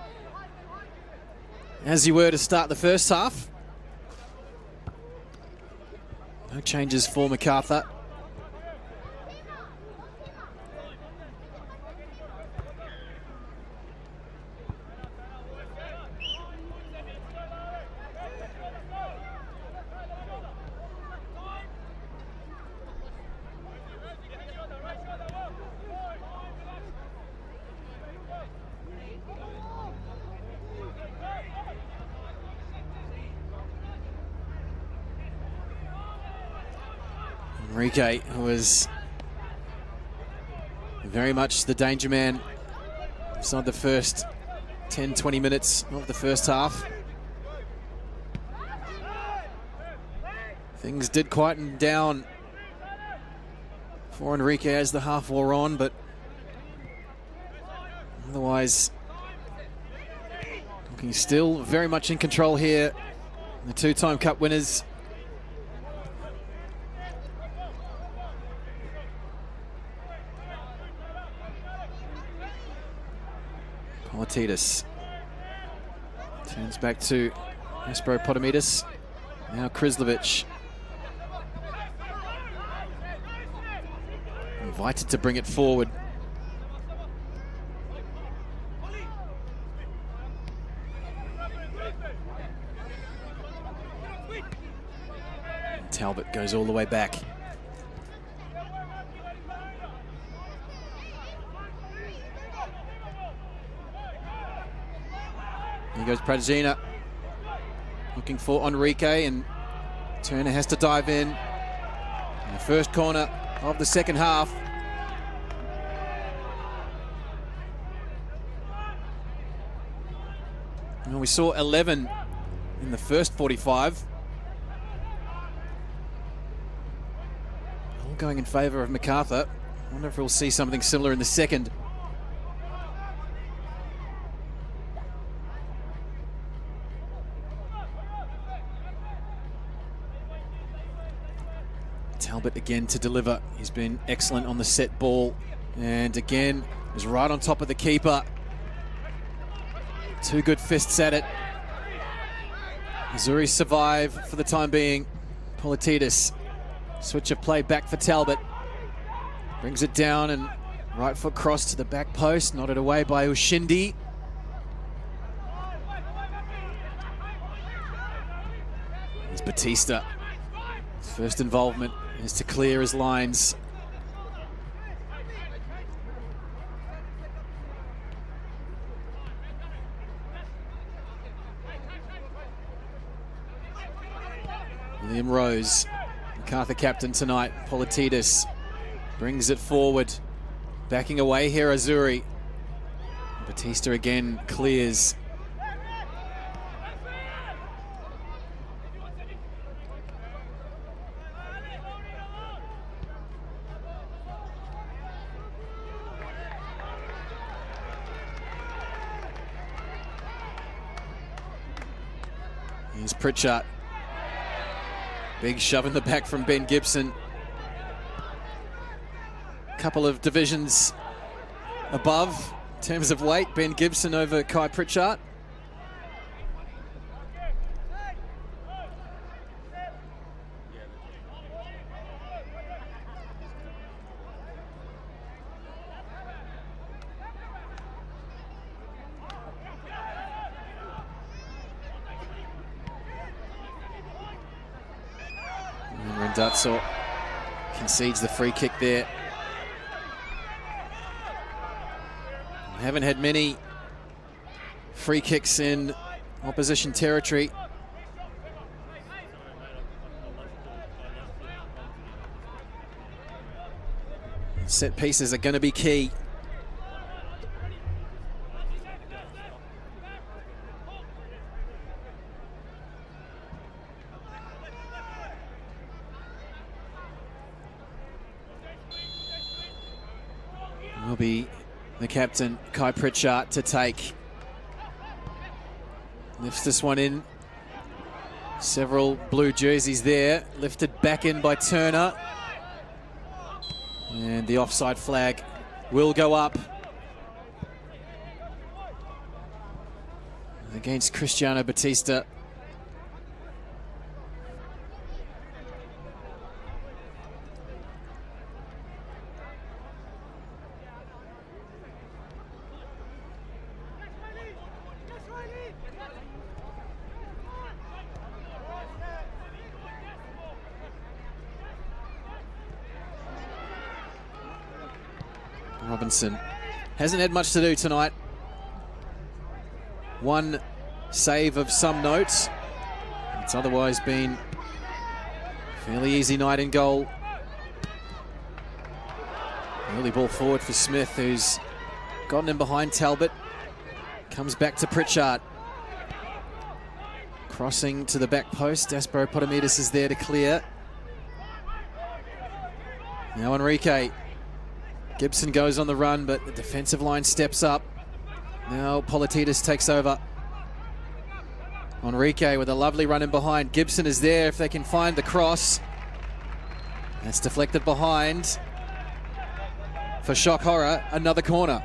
as you were to start the first half, no changes for Macarthur. Enrique, who was very much the danger man inside the first 10-20 minutes of the first half. Things did quieten down for Enrique as the half wore on, but otherwise looking still very much in control here. The two-time cup winners. Politides turns back to Espero Potamidis. Now Krislovic. Invited to bring it forward. And Talbot goes all the way back. Here goes Pradžina, looking for Enrique, and Turner has to dive in. The first corner of the second half. And we saw 11 in the first 45. All going in favour of Macarthur. I wonder if we'll see something similar in the second. Talbot again to deliver. He's been excellent on the set ball, and again was right on top of the keeper. Two good fists at it. Azzurri survive for the time being. Politidis, switch of play back for Talbot. Brings it down and right foot cross to the back post, nodded away by Ushindi. It's Batista. His first involvement is to clear his lines. William Rose, Macarthur captain tonight. Politidis brings it forward. Backing away here, Azzurri. Batista again clears. Here's Pritchard. Big shove in the back from Ben Gibson. Couple of divisions above in terms of weight. Ben Gibson over Kai Pritchard. Rendazzo concedes the free kick there. Haven't had many free kicks in opposition territory. Set pieces are going to be key. Will be the captain, Kai Pritchard, to take. Lifts this one in. Several blue jerseys there. Lifted back in by Turner. And the offside flag will go up against Cristiano Batista. Robinson hasn't had much to do tonight. One save of some note. It's otherwise been a fairly easy night in goal. Early ball forward for Smith, who's gotten in behind Talbot. Comes back to Pritchard. Crossing to the back post. Despero-Potamidis is there to clear. Now Enrique. Gibson goes on the run, but the defensive line steps up. Now Politidis takes over. Enrique with a lovely run in behind. Gibson is there if they can find the cross. That's deflected behind. For shock horror, another corner.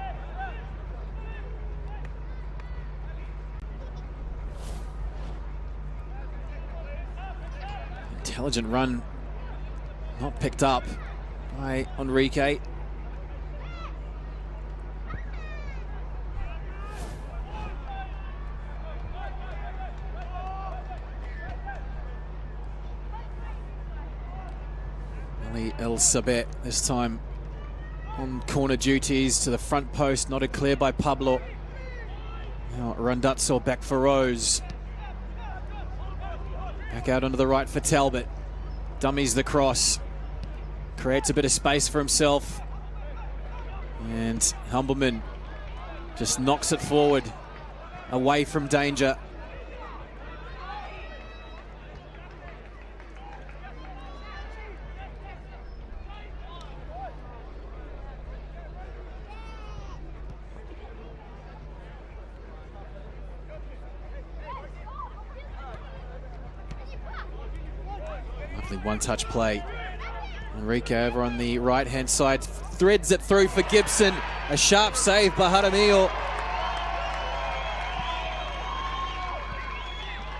Intelligent run, not picked up by Enrique. El Sabet this time on corner duties to the front post, nodded clear by Pablo. Now Rendazzo back for Rose. Back out onto the right for Talbot. Dummies the cross. Creates a bit of space for himself. And Humbleman just knocks it forward, away from danger. One-touch play. Enrique over on the right-hand side, threads it through for Gibson. A sharp save by Jaramillo.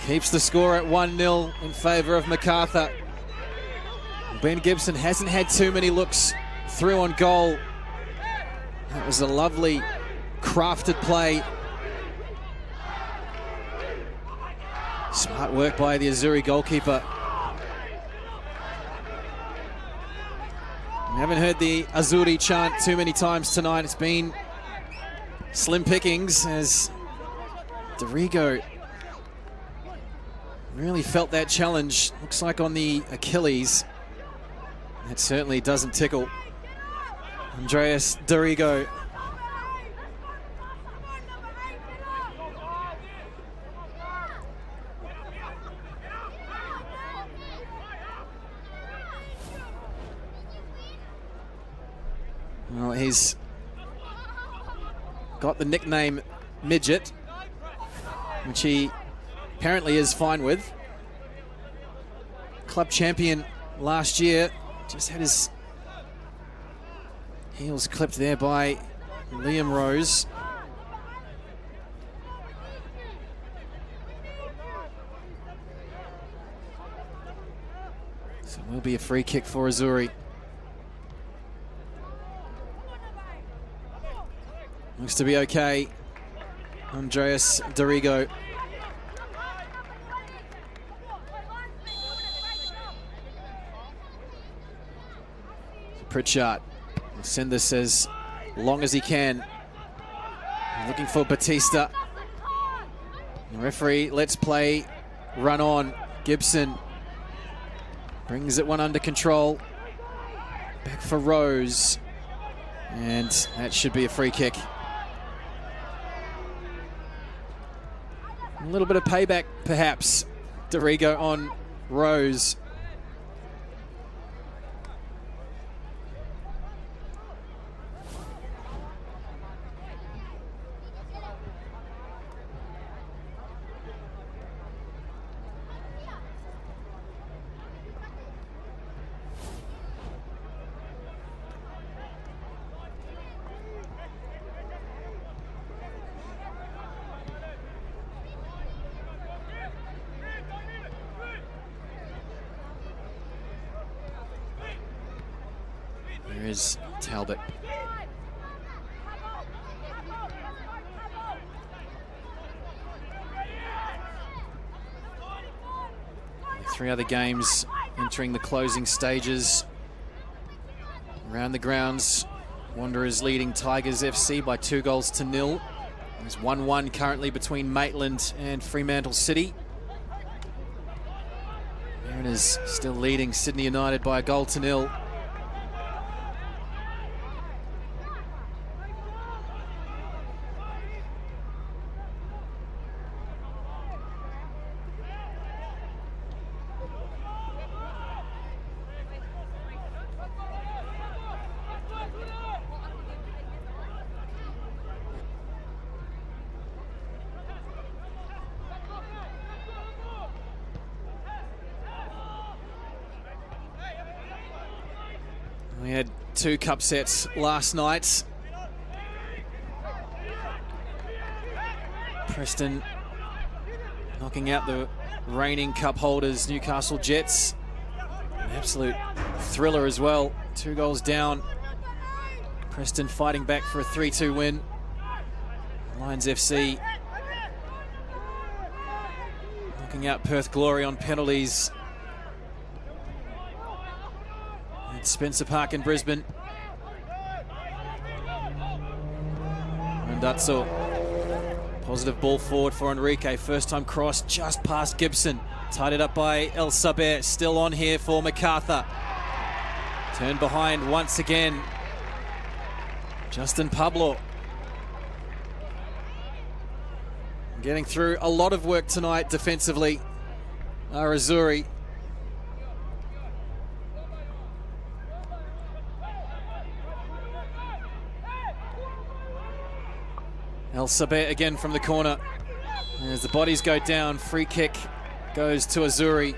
Keeps the score at 1-0 in favour of Macarthur. Ben Gibson hasn't had too many looks through on goal. That was a lovely crafted play. Smart work by the Azzurri goalkeeper. We haven't heard the Azzurri chant too many times tonight. It's been slim pickings as Dorigo really felt that challenge. Looks like on the Achilles. That certainly doesn't tickle Andreas Dorigo. Well, he's got the nickname Midget, which he apparently is fine with. Club champion last year, just had his heels clipped there by Liam Rose. So it will be a free kick for Azzurri. Looks to be okay. Andreas Dorigo. Pritchard will send this as long as he can. Looking for Batista. The referee lets play run on. Gibson brings it one under control. Back for Rose. And that should be a free kick. A little bit of payback, perhaps. Dorigo on Rose. There is Talbot. Three other games entering the closing stages. Around the grounds, Wanderers leading Tigers FC by 2-0. There's 1-1 currently between Maitland and Fremantle City. Mariners still leading Sydney United by 1-0. We had 2 cup sets last night. Preston knocking out the reigning cup holders, Newcastle Jets. An absolute thriller as well. 2 goals down. Preston fighting back for a 3-2 win. Lions FC knocking out Perth Glory on penalties. Spencer Park in Brisbane. Randazzo. Positive ball forward for Enrique. First time cross just past Gibson. Tied it up by El Saber. Still on here for Macarthur. Turn behind once again. Justin Pablo. Getting through a lot of work tonight defensively. Azzurri. El Saber again from the corner. As the bodies go down, free kick goes to Azzurri.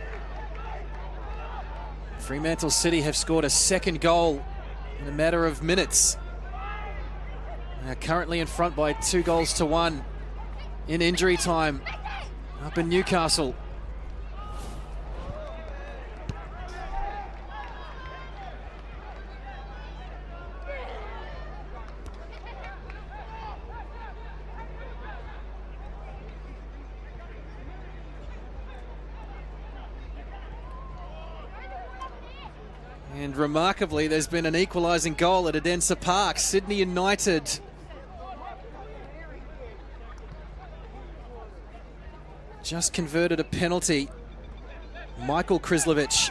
Fremantle City have scored a second goal in a matter of minutes. They are currently in front by 2-1 in injury time. up in Newcastle. And remarkably, there's been an equalising goal at Edensor Park. Sydney United just converted a penalty. Michael Krislovic.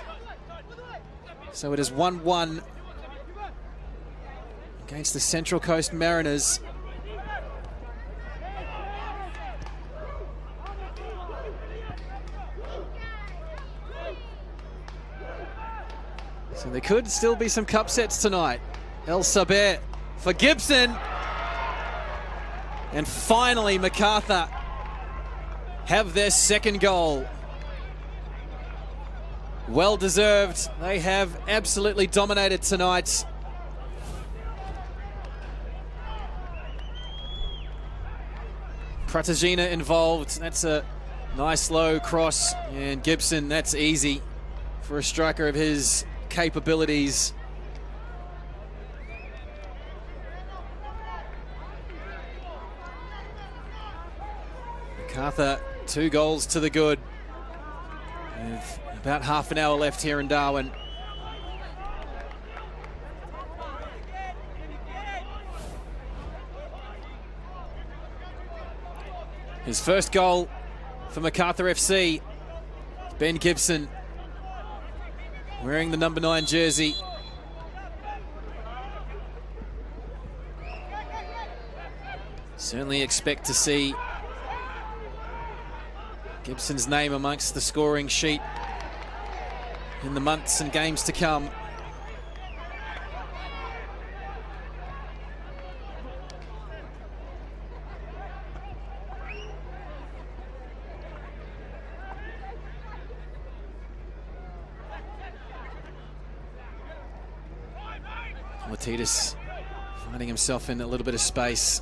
So it is 1-1 against the Central Coast Mariners. So there could still be some cup sets tonight. El Saber for Gibson. And finally, Macarthur have their second goal. Well deserved. They have absolutely dominated tonight. Pratagina involved. That's a nice low cross. And Gibson, that's easy for a striker of his capabilities. Macarthur, 2 goals to the good. With about half an hour left here in Darwin. His first goal for Macarthur FC. Ben Gibson, wearing the number 9 jersey. Certainly expect to see Gibson's name amongst the scoring sheet in the months and games to come. Latitis finding himself in a little bit of space.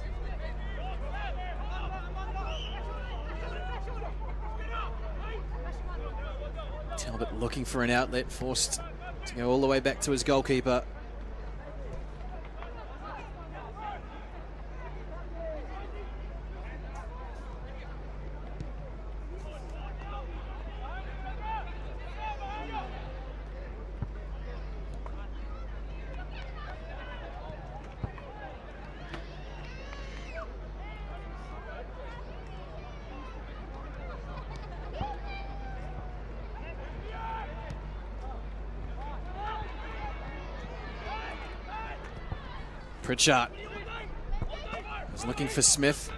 Talbot looking for an outlet, forced to go all the way back to his goalkeeper. Pritchard was looking for Smith.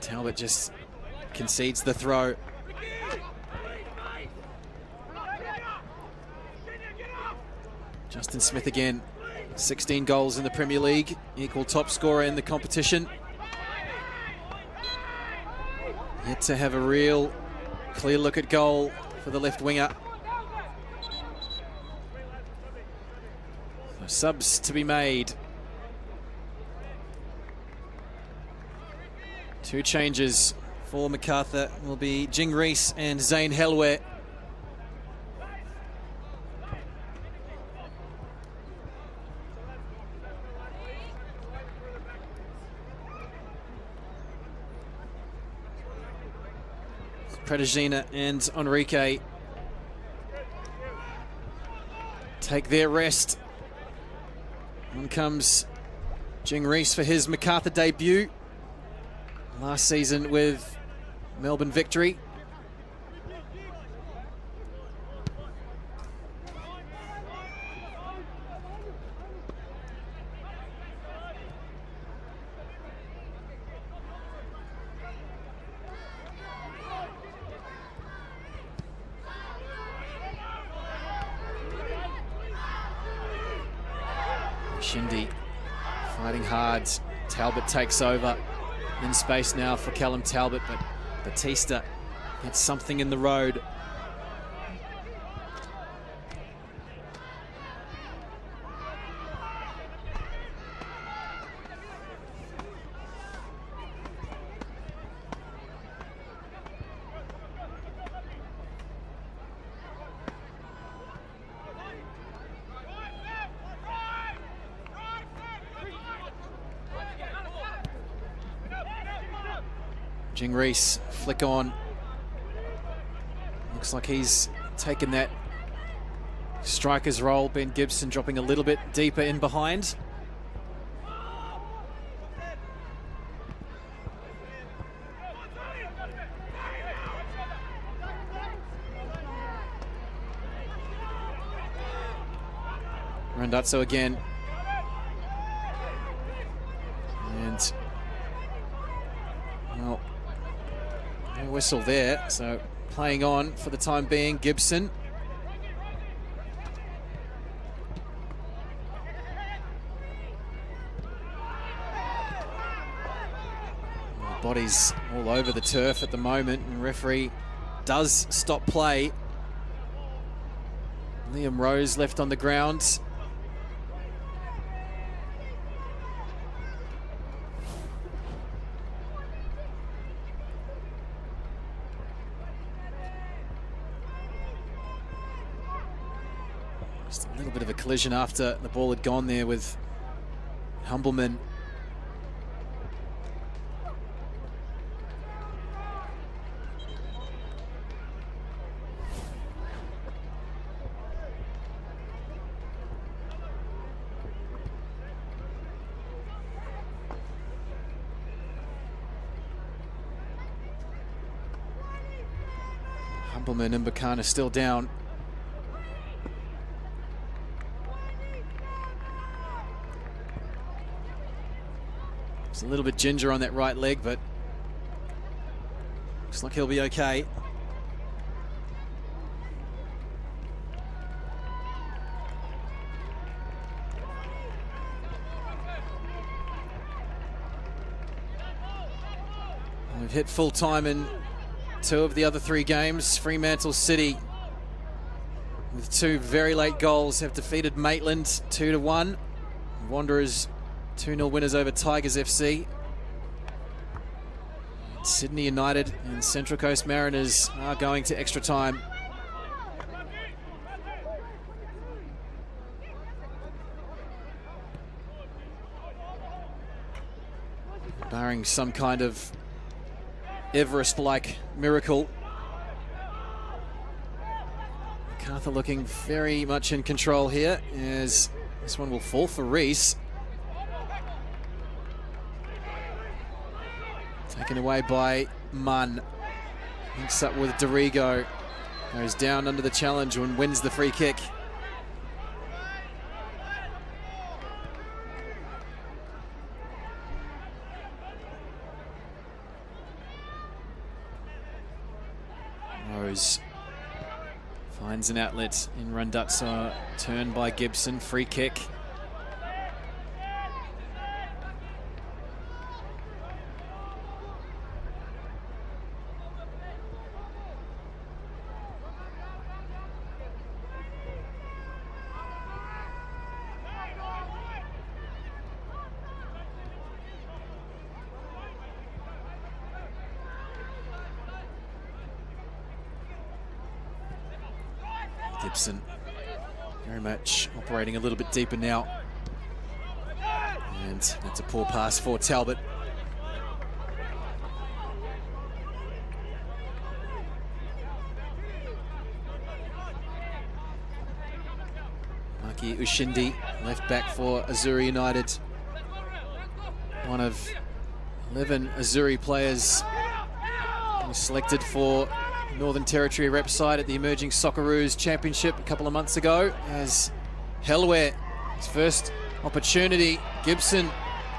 Talbot just concedes the throw. Justin Smith again, 16 goals in the Premier League, equal top scorer in the competition. Yet to have a real clear look at goal for the left winger. So subs to be made. 2 changes for Macarthur will be Jing Rees and Zane Helwe. Pratagina and Enrique take their rest. On comes Jing Rees for his Macarthur debut. Last season with Melbourne Victory. Shindy fighting hard. Talbot takes over. In space now for Callum Talbot, but Batista gets something in the road. Watching Reese flick on. Looks like he's taken that striker's role. Ben Gibson dropping a little bit deeper in behind. Randazzo again. And, well, no whistle there. So playing on for the time being, Gibson. Bodies all over the turf at the moment, and referee does stop play. Liam Rose left on the ground. Just a little bit of a collision after the ball had gone there with Humbleman. Humbleman and Mbakana still down. It's a little bit ginger on that right leg, but looks like he'll be okay. We've hit full time in 2 of the other 3 games. Fremantle City, with 2 very late goals, have defeated Maitland 2-1. Wanderers 2-0 winners over Tigers FC. Sydney United and Central Coast Mariners are going to extra time. Barring some kind of Everest-like miracle. Macarthur looking very much in control here, as this one will fall for Reese. Taken away by Munn. Links up with Dorigo. Goes down under the challenge and wins the free kick. Rose finds an outlet in Randazzo, turned by Gibson, free kick. Gibson very much operating a little bit deeper now. And that's a poor pass for Talbot. Maki Ushindi, left back for Azzurri United. One of 11 Azzurri players selected for Northern Territory rep side at the Emerging Socceroos Championship a couple of months ago, as Helware, his first opportunity. Gibson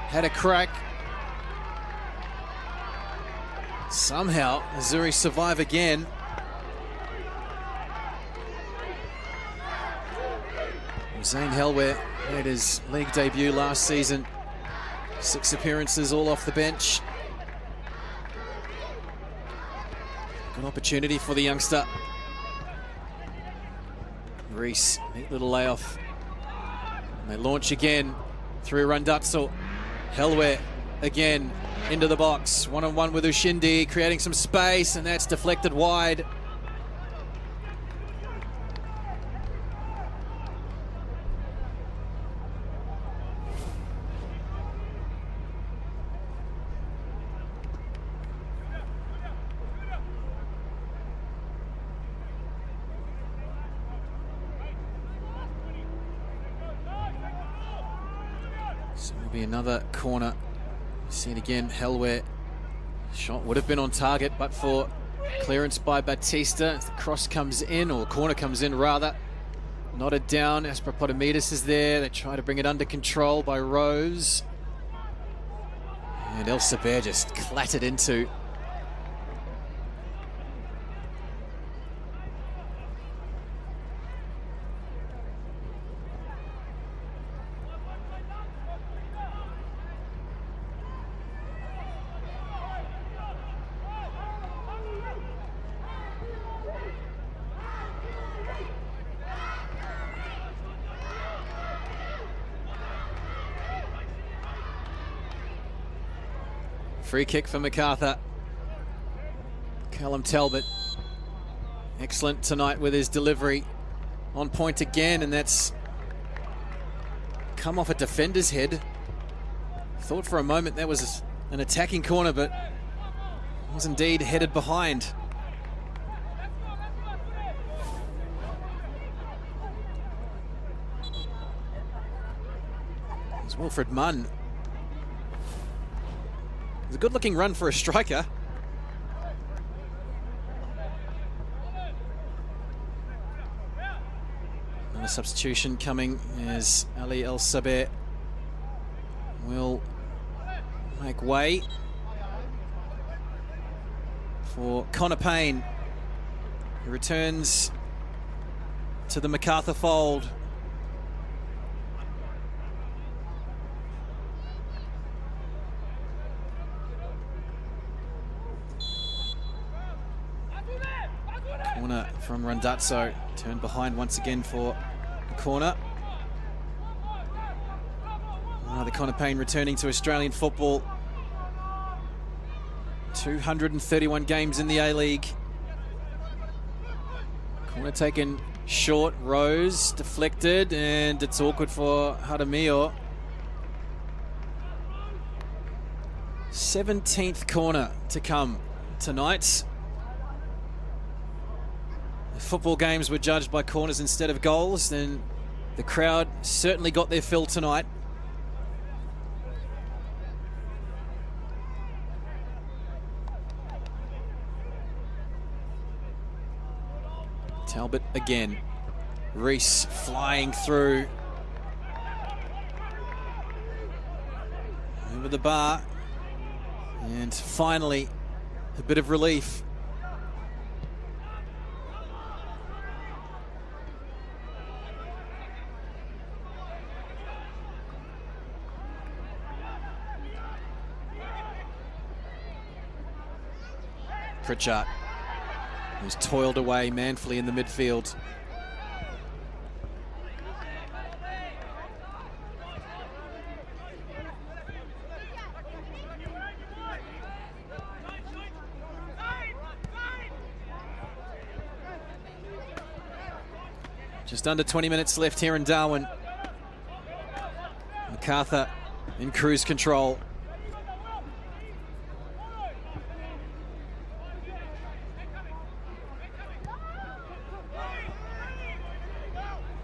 had a crack. Somehow Azzurri survive again. Zane Helware made his league debut last season. 6 appearances, all off the bench. Good opportunity for the youngster. Reese, neat little layoff. And they launch again through Randazzo. Helware again into the box. One-on-one with Ushindi, creating some space, and that's deflected wide. be another corner. See it again, Helware. Shot would have been on target, but for clearance by Batista. The cross comes in, or corner comes in rather. Knotted down, Aspropotomitis is there. They try to bring it under control by Rose. And El Saber just clattered into. Free kick for Macarthur. Callum Talbot, excellent tonight with his delivery. On point again, and that's come off a defender's head. Thought for a moment that was an attacking corner, but was indeed headed behind. It's Wilfred Munn. It's a good-looking run for a striker. And a substitution coming as Ali El Saber will make way for Connor Payne, who returns to the Macarthur fold. Corner from Randazzo, turned behind once again for the corner. The Connor Payne returning to Australian football. 231 games in the A-League. Corner taken short, Rose deflected, and it's awkward for Jaramillo. 17th corner to come tonight. If football games were judged by corners instead of goals, then the crowd certainly got their fill tonight. Talbot again. Reese flying through. Over the bar. And finally, a bit of relief. Pritchard, who's toiled away manfully in the midfield. Just under 20 minutes left here in Darwin. Macarthur in cruise control.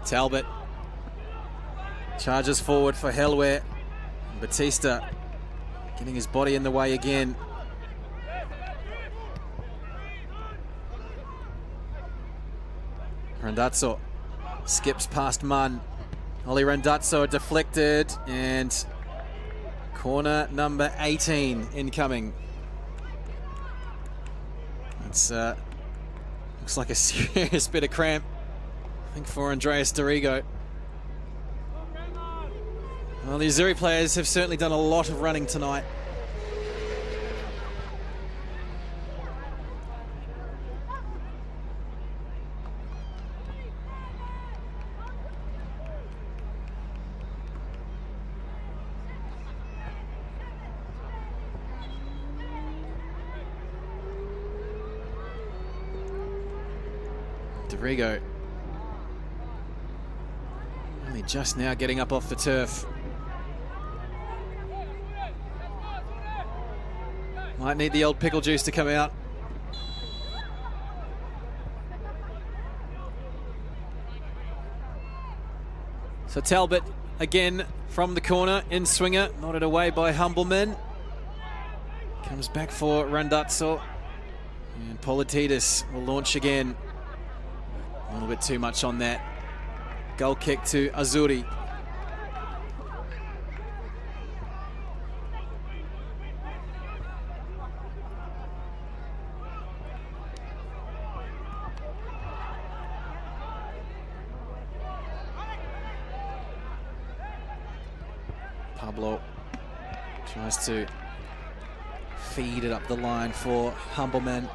Talbot charges forward for Helware. Batista getting his body in the way again. Randazzo skips past Munn. Oli Randazzo deflected, and corner number 18 incoming. It's looks like a serious bit of cramp, I think, for Andreas Dorigo. Well, the Azzurri players have certainly done a lot of running tonight. Dorigo only just now getting up off the turf. Might need the old pickle juice to come out. So Talbot again from the corner. In swinger, nodded away by Humbleman. Comes back for Randazzo. And Politidis will launch again. A little bit too much on that. Goal kick to Azzurri. Pablo tries to feed it up the line for Humbleman.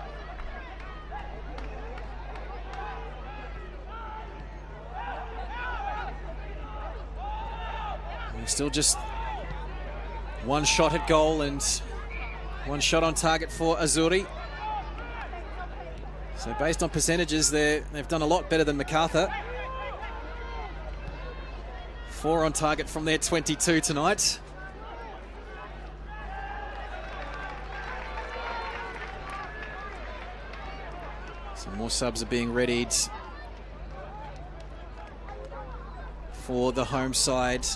Still just one shot at goal and one shot on target for Azzurri. So based on percentages, they've done a lot better than Macarthur. 4 on target from their 22 tonight. Some more subs are being readied for the home side.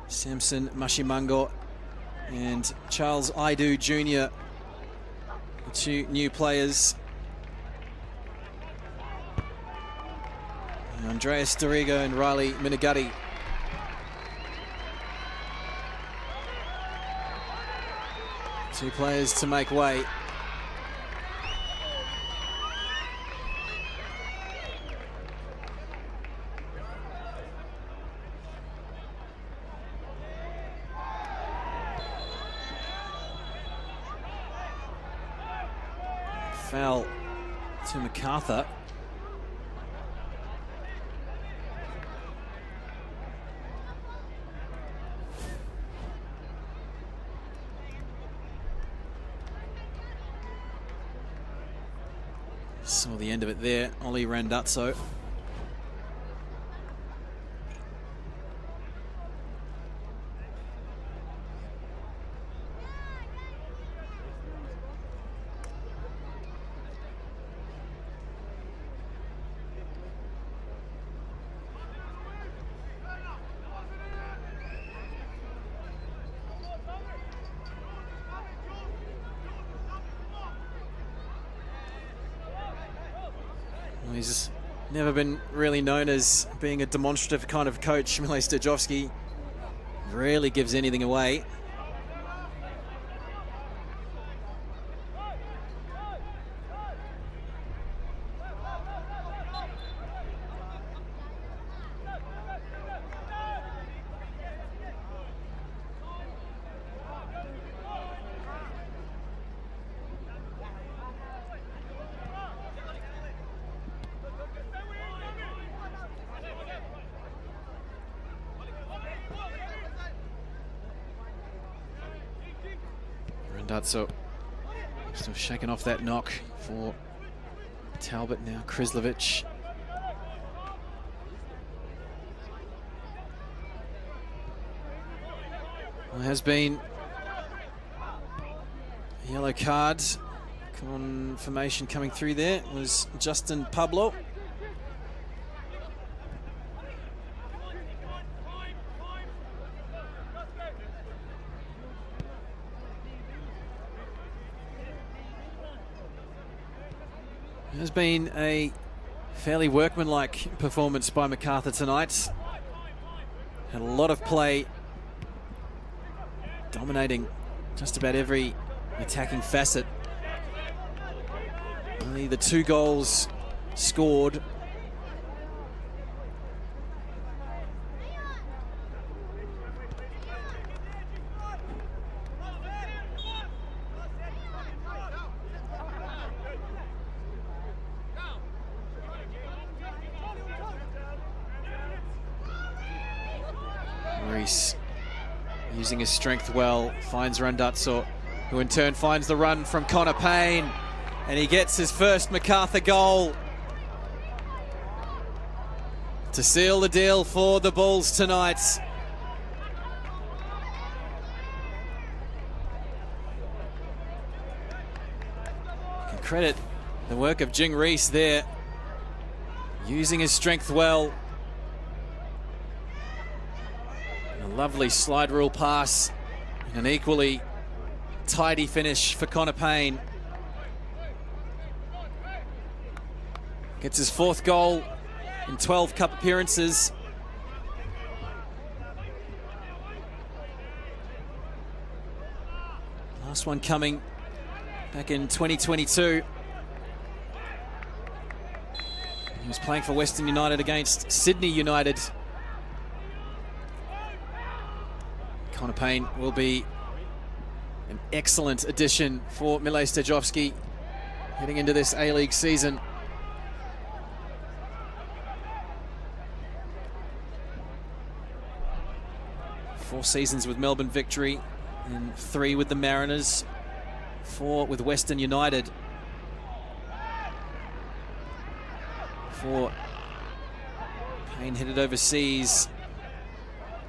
Samson Mashimango and Charles Aidu Jr., the 2 new players. And Andreas Dorigo and Riley Minigatti. Two players to make way. Foul to Macarthur. Saw the end of it there, Ollie Randazzo. He's never been really known as being a demonstrative kind of coach. Mile Stojovski rarely gives anything away. Randazzo still shaking off that knock for Talbot now. Krislovic. There has been a yellow card. Confirmation coming through there was Justin Pablo. It has been a fairly workmanlike performance by Macarthur tonight. Had a lot of play, dominating just about every attacking facet. Only the 2 goals scored. Reese using his strength well, finds Randazzo, who in turn finds the run from Connor Payne, and he gets his first Macarthur goal to seal the deal for the Bulls tonight. You can credit the work of Jing Reese there, using his strength well. Lovely slide rule pass. An equally tidy finish for Connor Payne. Gets his 4th goal in 12 cup appearances. Last one coming back in 2022. He was playing for Western United against Sydney United. Connor Payne will be an excellent addition for Mile Stejovski heading into this A-League season. Four seasons with Melbourne Victory and 3 with the Mariners, 4 with Western United. 4 Payne headed overseas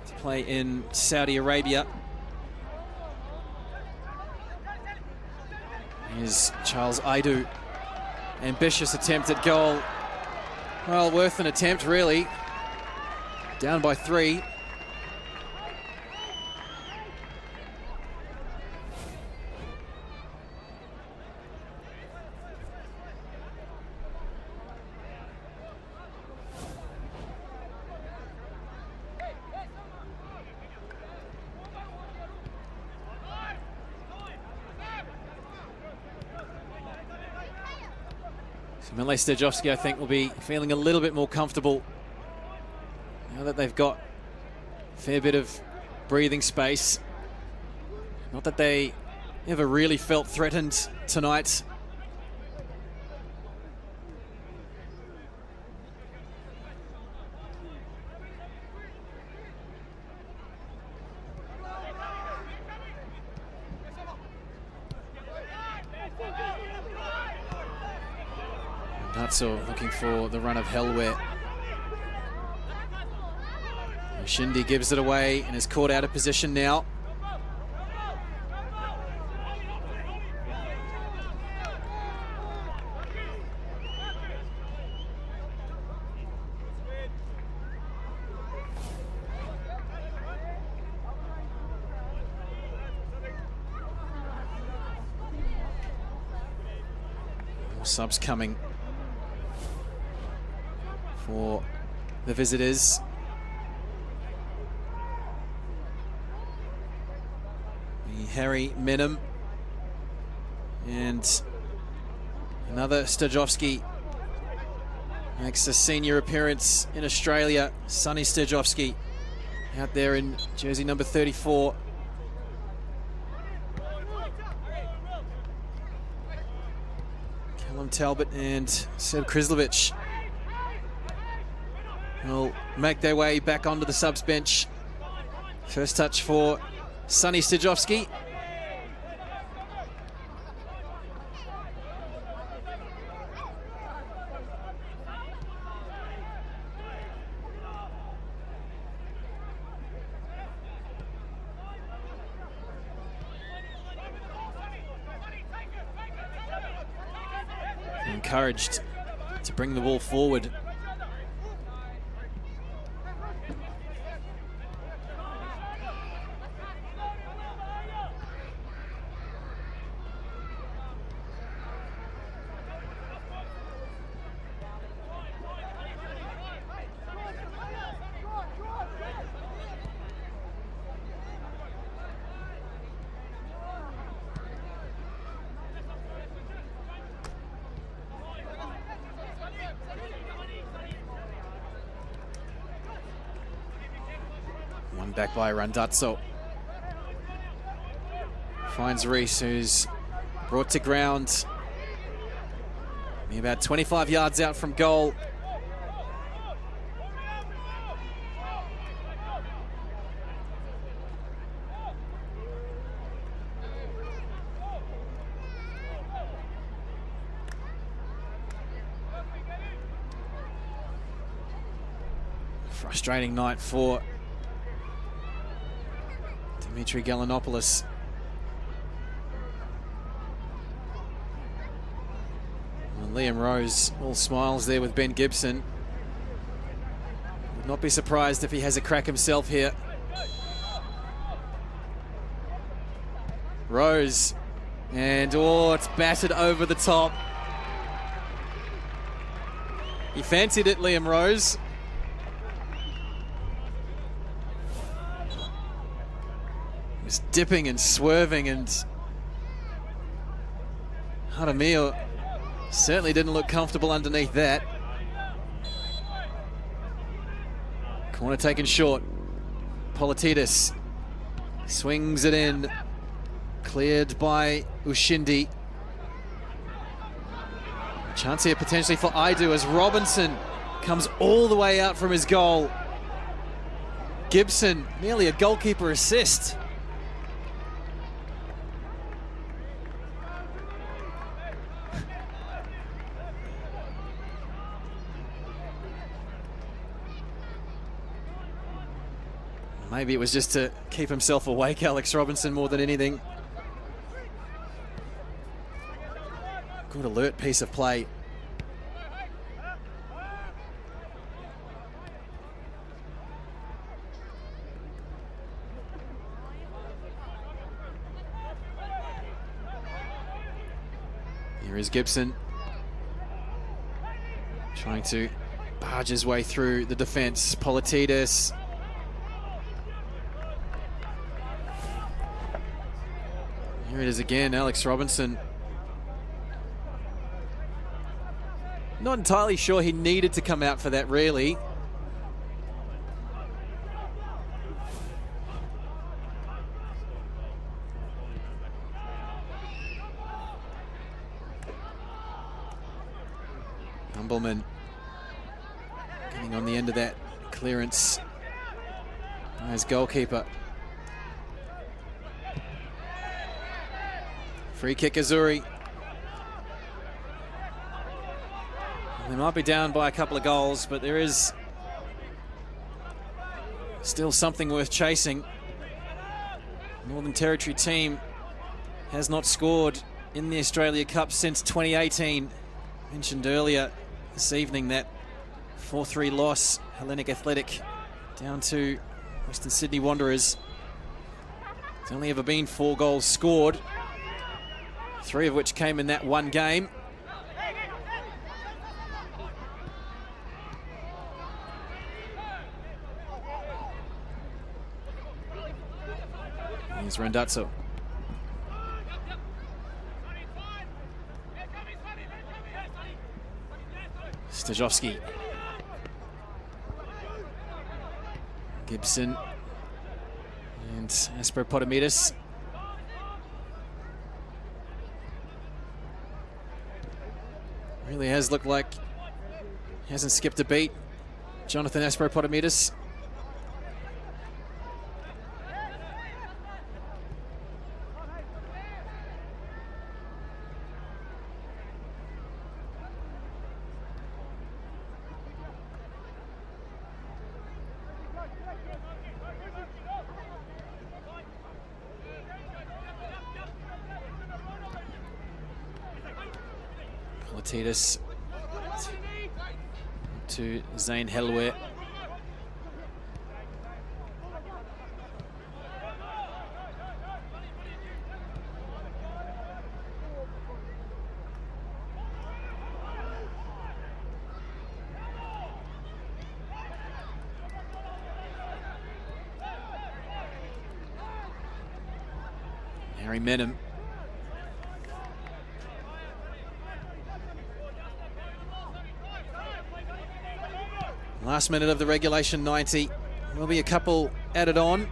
to play in Saudi Arabia. Here's Charles Aidu. Ambitious attempt at goal. Well, worth an attempt, really. Down by 3. So Mile Stejovski, I think, will be feeling a little bit more comfortable now that they've got a fair bit of breathing space. Not that they ever really felt threatened tonight. Macarthur looking for the run of hell where Shindy gives it away and is caught out of position now. More subs coming for the visitors. Harry Menem and another Stejovski makes a senior appearance in Australia. Sonny Stejovski out there in jersey number 34. Callum Talbot and Seb Krislovic will make their way back onto the subs bench. First touch for Sonny Stejovski. Encouraged to bring the ball forward. One back by Randazzo. Finds Reese, who's brought to ground. About 25 yards out from goal. Frustrating night for Dimitri Galanopoulos. And Liam Rose all smiles there with Ben Gibson. Would not be surprised if he has a crack himself here. Rose. And, oh, it's battered over the top. He fancied it, Liam Rose. He was dipping and swerving, and Jaramillo certainly didn't look comfortable underneath that. Corner taken short. Politidis swings it in. Cleared by Ushindi. Chance here potentially for Aidu as Robinson comes all the way out from his goal. Gibson, nearly a goalkeeper assist. Maybe it was just to keep himself awake, Alex Robinson, more than anything. Good alert piece of play. Here is Gibson, trying to barge his way through the defense. Politidis. Here it is again, Alex Robinson. Not entirely sure he needed to come out for that, really. Humbleman getting on the end of that clearance as goalkeeper. Free kick, Azzurri. They might be down by a couple of goals, but there is still something worth chasing. Northern Territory team has not scored in the Australia Cup since 2018. Mentioned earlier this evening that 4-3 loss, Hellenic Athletic down to Western Sydney Wanderers. There's only ever been 4 goals scored, 3 of which came in that one game. Here's Randazzo. Stajovski. Gibson. And Aspropodimidis. Really has looked like he hasn't skipped a beat. Jonathan Aspropodimidis. Politidis to Zane Helwe. Harry Menem. Last minute of the regulation 90. There'll be a couple added on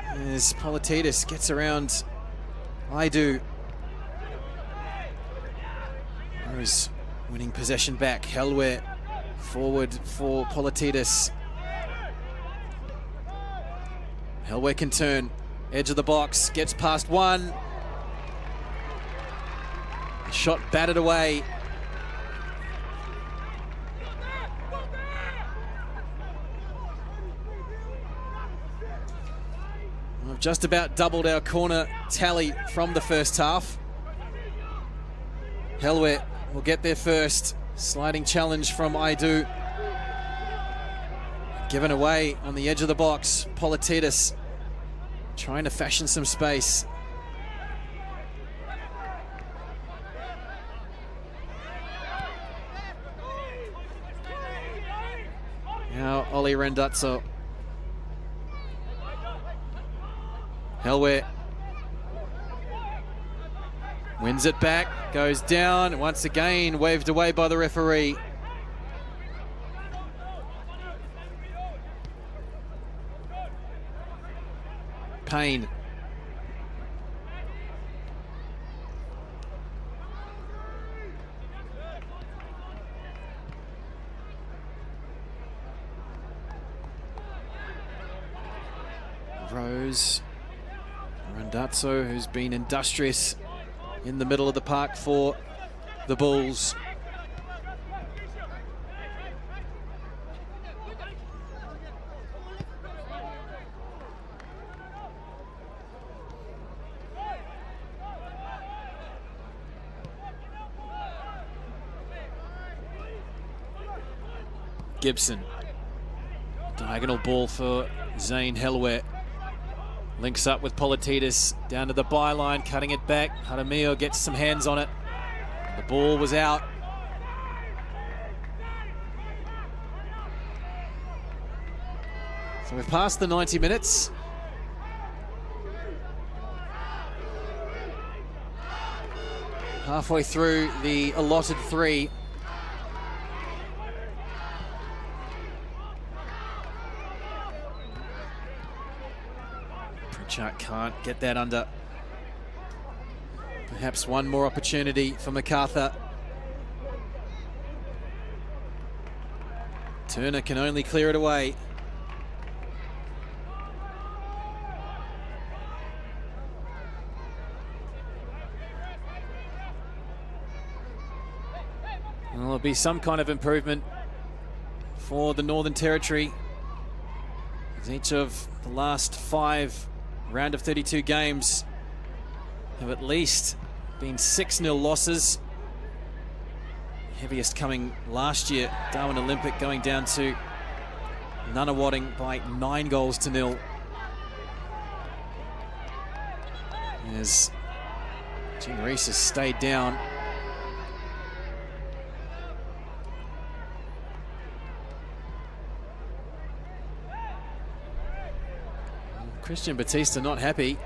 as Politidis gets around Aidu. Rose winning possession back. Helwe forward for Politidis. Helwe can turn. Edge of the box. Gets past one. Shot batted away. We've just about doubled our corner tally from the first half. Helwe will get there first. Sliding challenge from Aidu. Given away on the edge of the box. Politidis trying to fashion some space. Now Ollie Rendazzo. Helwe wins it back, goes down, once again waved away by the referee. Payne. Rose. Rendazzo, who's been industrious in the middle of the park for the Bulls. Gibson. Diagonal ball for Zane Helwe. Links up with Polititis down to the byline, cutting it back. Jaramillo gets some hands on it. The ball was out. So we've passed the 90 minutes. Halfway through the allotted 3. Pritchard can't get that under. Perhaps one more opportunity for Macarthur. Turner can only clear it away. Well, there'll be some kind of improvement for the Northern Territory, as each of the last 5 round of 32 games have at least been 6-0 losses. Heaviest coming last year, Darwin Olympic going down to Nunawading by 9-0. As Gene Reese has stayed down. Christian Batista not happy.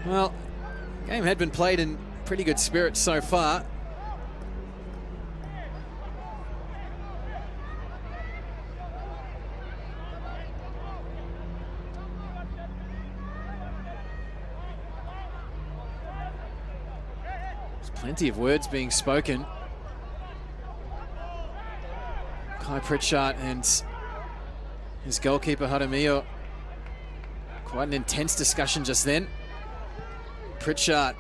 Well, the game had been played in pretty good spirits so far. Plenty of words being spoken. Kai Pritchard and his goalkeeper Jaramillo. Quite an intense discussion just then. Pritchard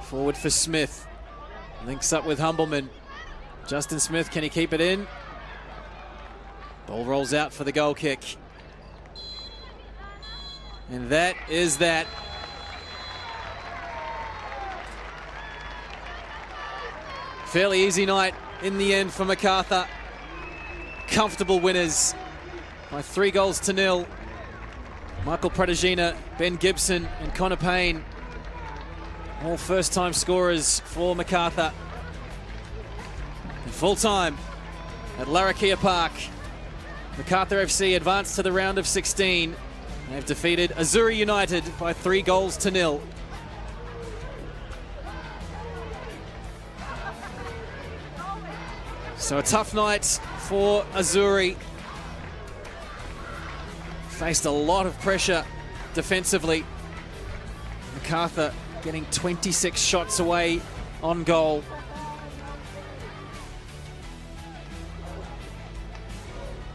forward for Smith. Links up with Humbleman. Justin Smith, can he keep it in? Ball rolls out for the goal kick. And that is that. Fairly easy night in the end for Macarthur. Comfortable winners by 3-0. Michael Pratagina, Ben Gibson and Connor Payne, all first-time scorers for Macarthur. Full time at Larrakia Park. Macarthur FC advanced to the round of 16. They've defeated Azzurri United by 3-0. So a tough night for Azzurri. Faced a lot of pressure defensively. Macarthur getting 26 shots away on goal.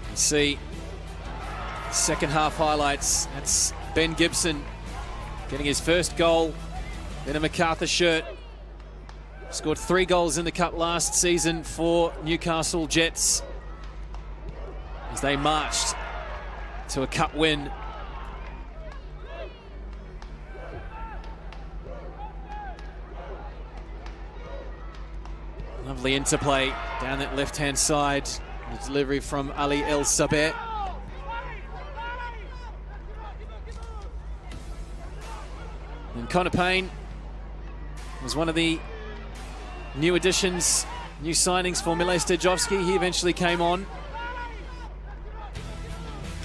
You see second half highlights. That's Ben Gibson getting his first goal in a Macarthur shirt. Scored 3 goals in the cup last season for Newcastle Jets as they marched to a cup win. Lovely interplay down that left-hand side. The delivery from Ali El Sabeh. And Connor Payne was one of the new additions, new signings for Mile Stejovski. He eventually came on.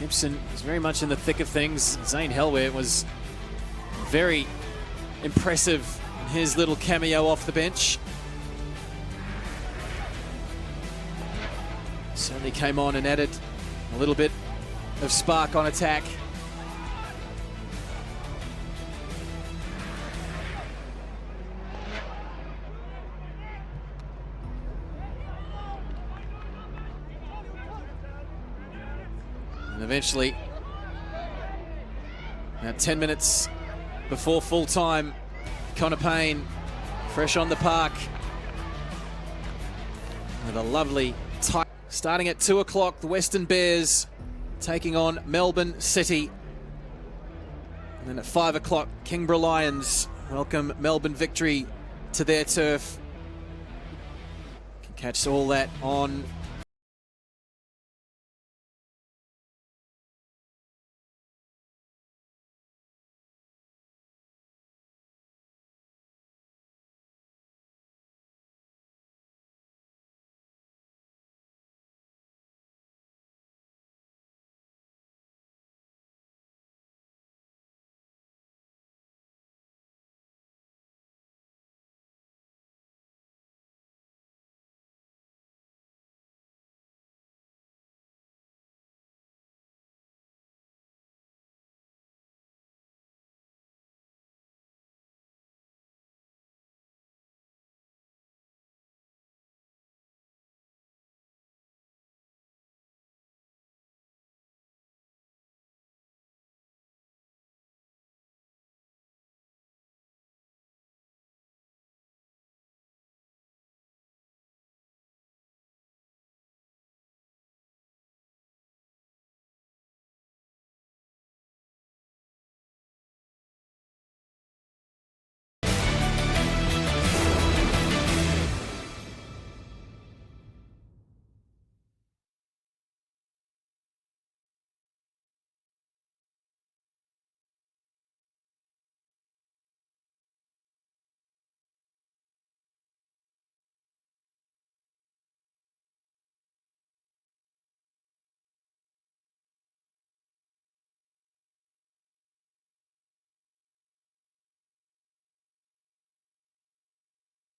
Gibson was very much in the thick of things. Zane Helware was very impressive in his little cameo off the bench. Certainly came on and added a little bit of spark on attack. And eventually, about 10 minutes before full time, Connor Payne fresh on the park with a lovely tight. Starting at 2 o'clock, the Western Bears taking on Melbourne City. And then at 5 o'clock, Kingborough Lions welcome Melbourne Victory to their turf. You can catch all that on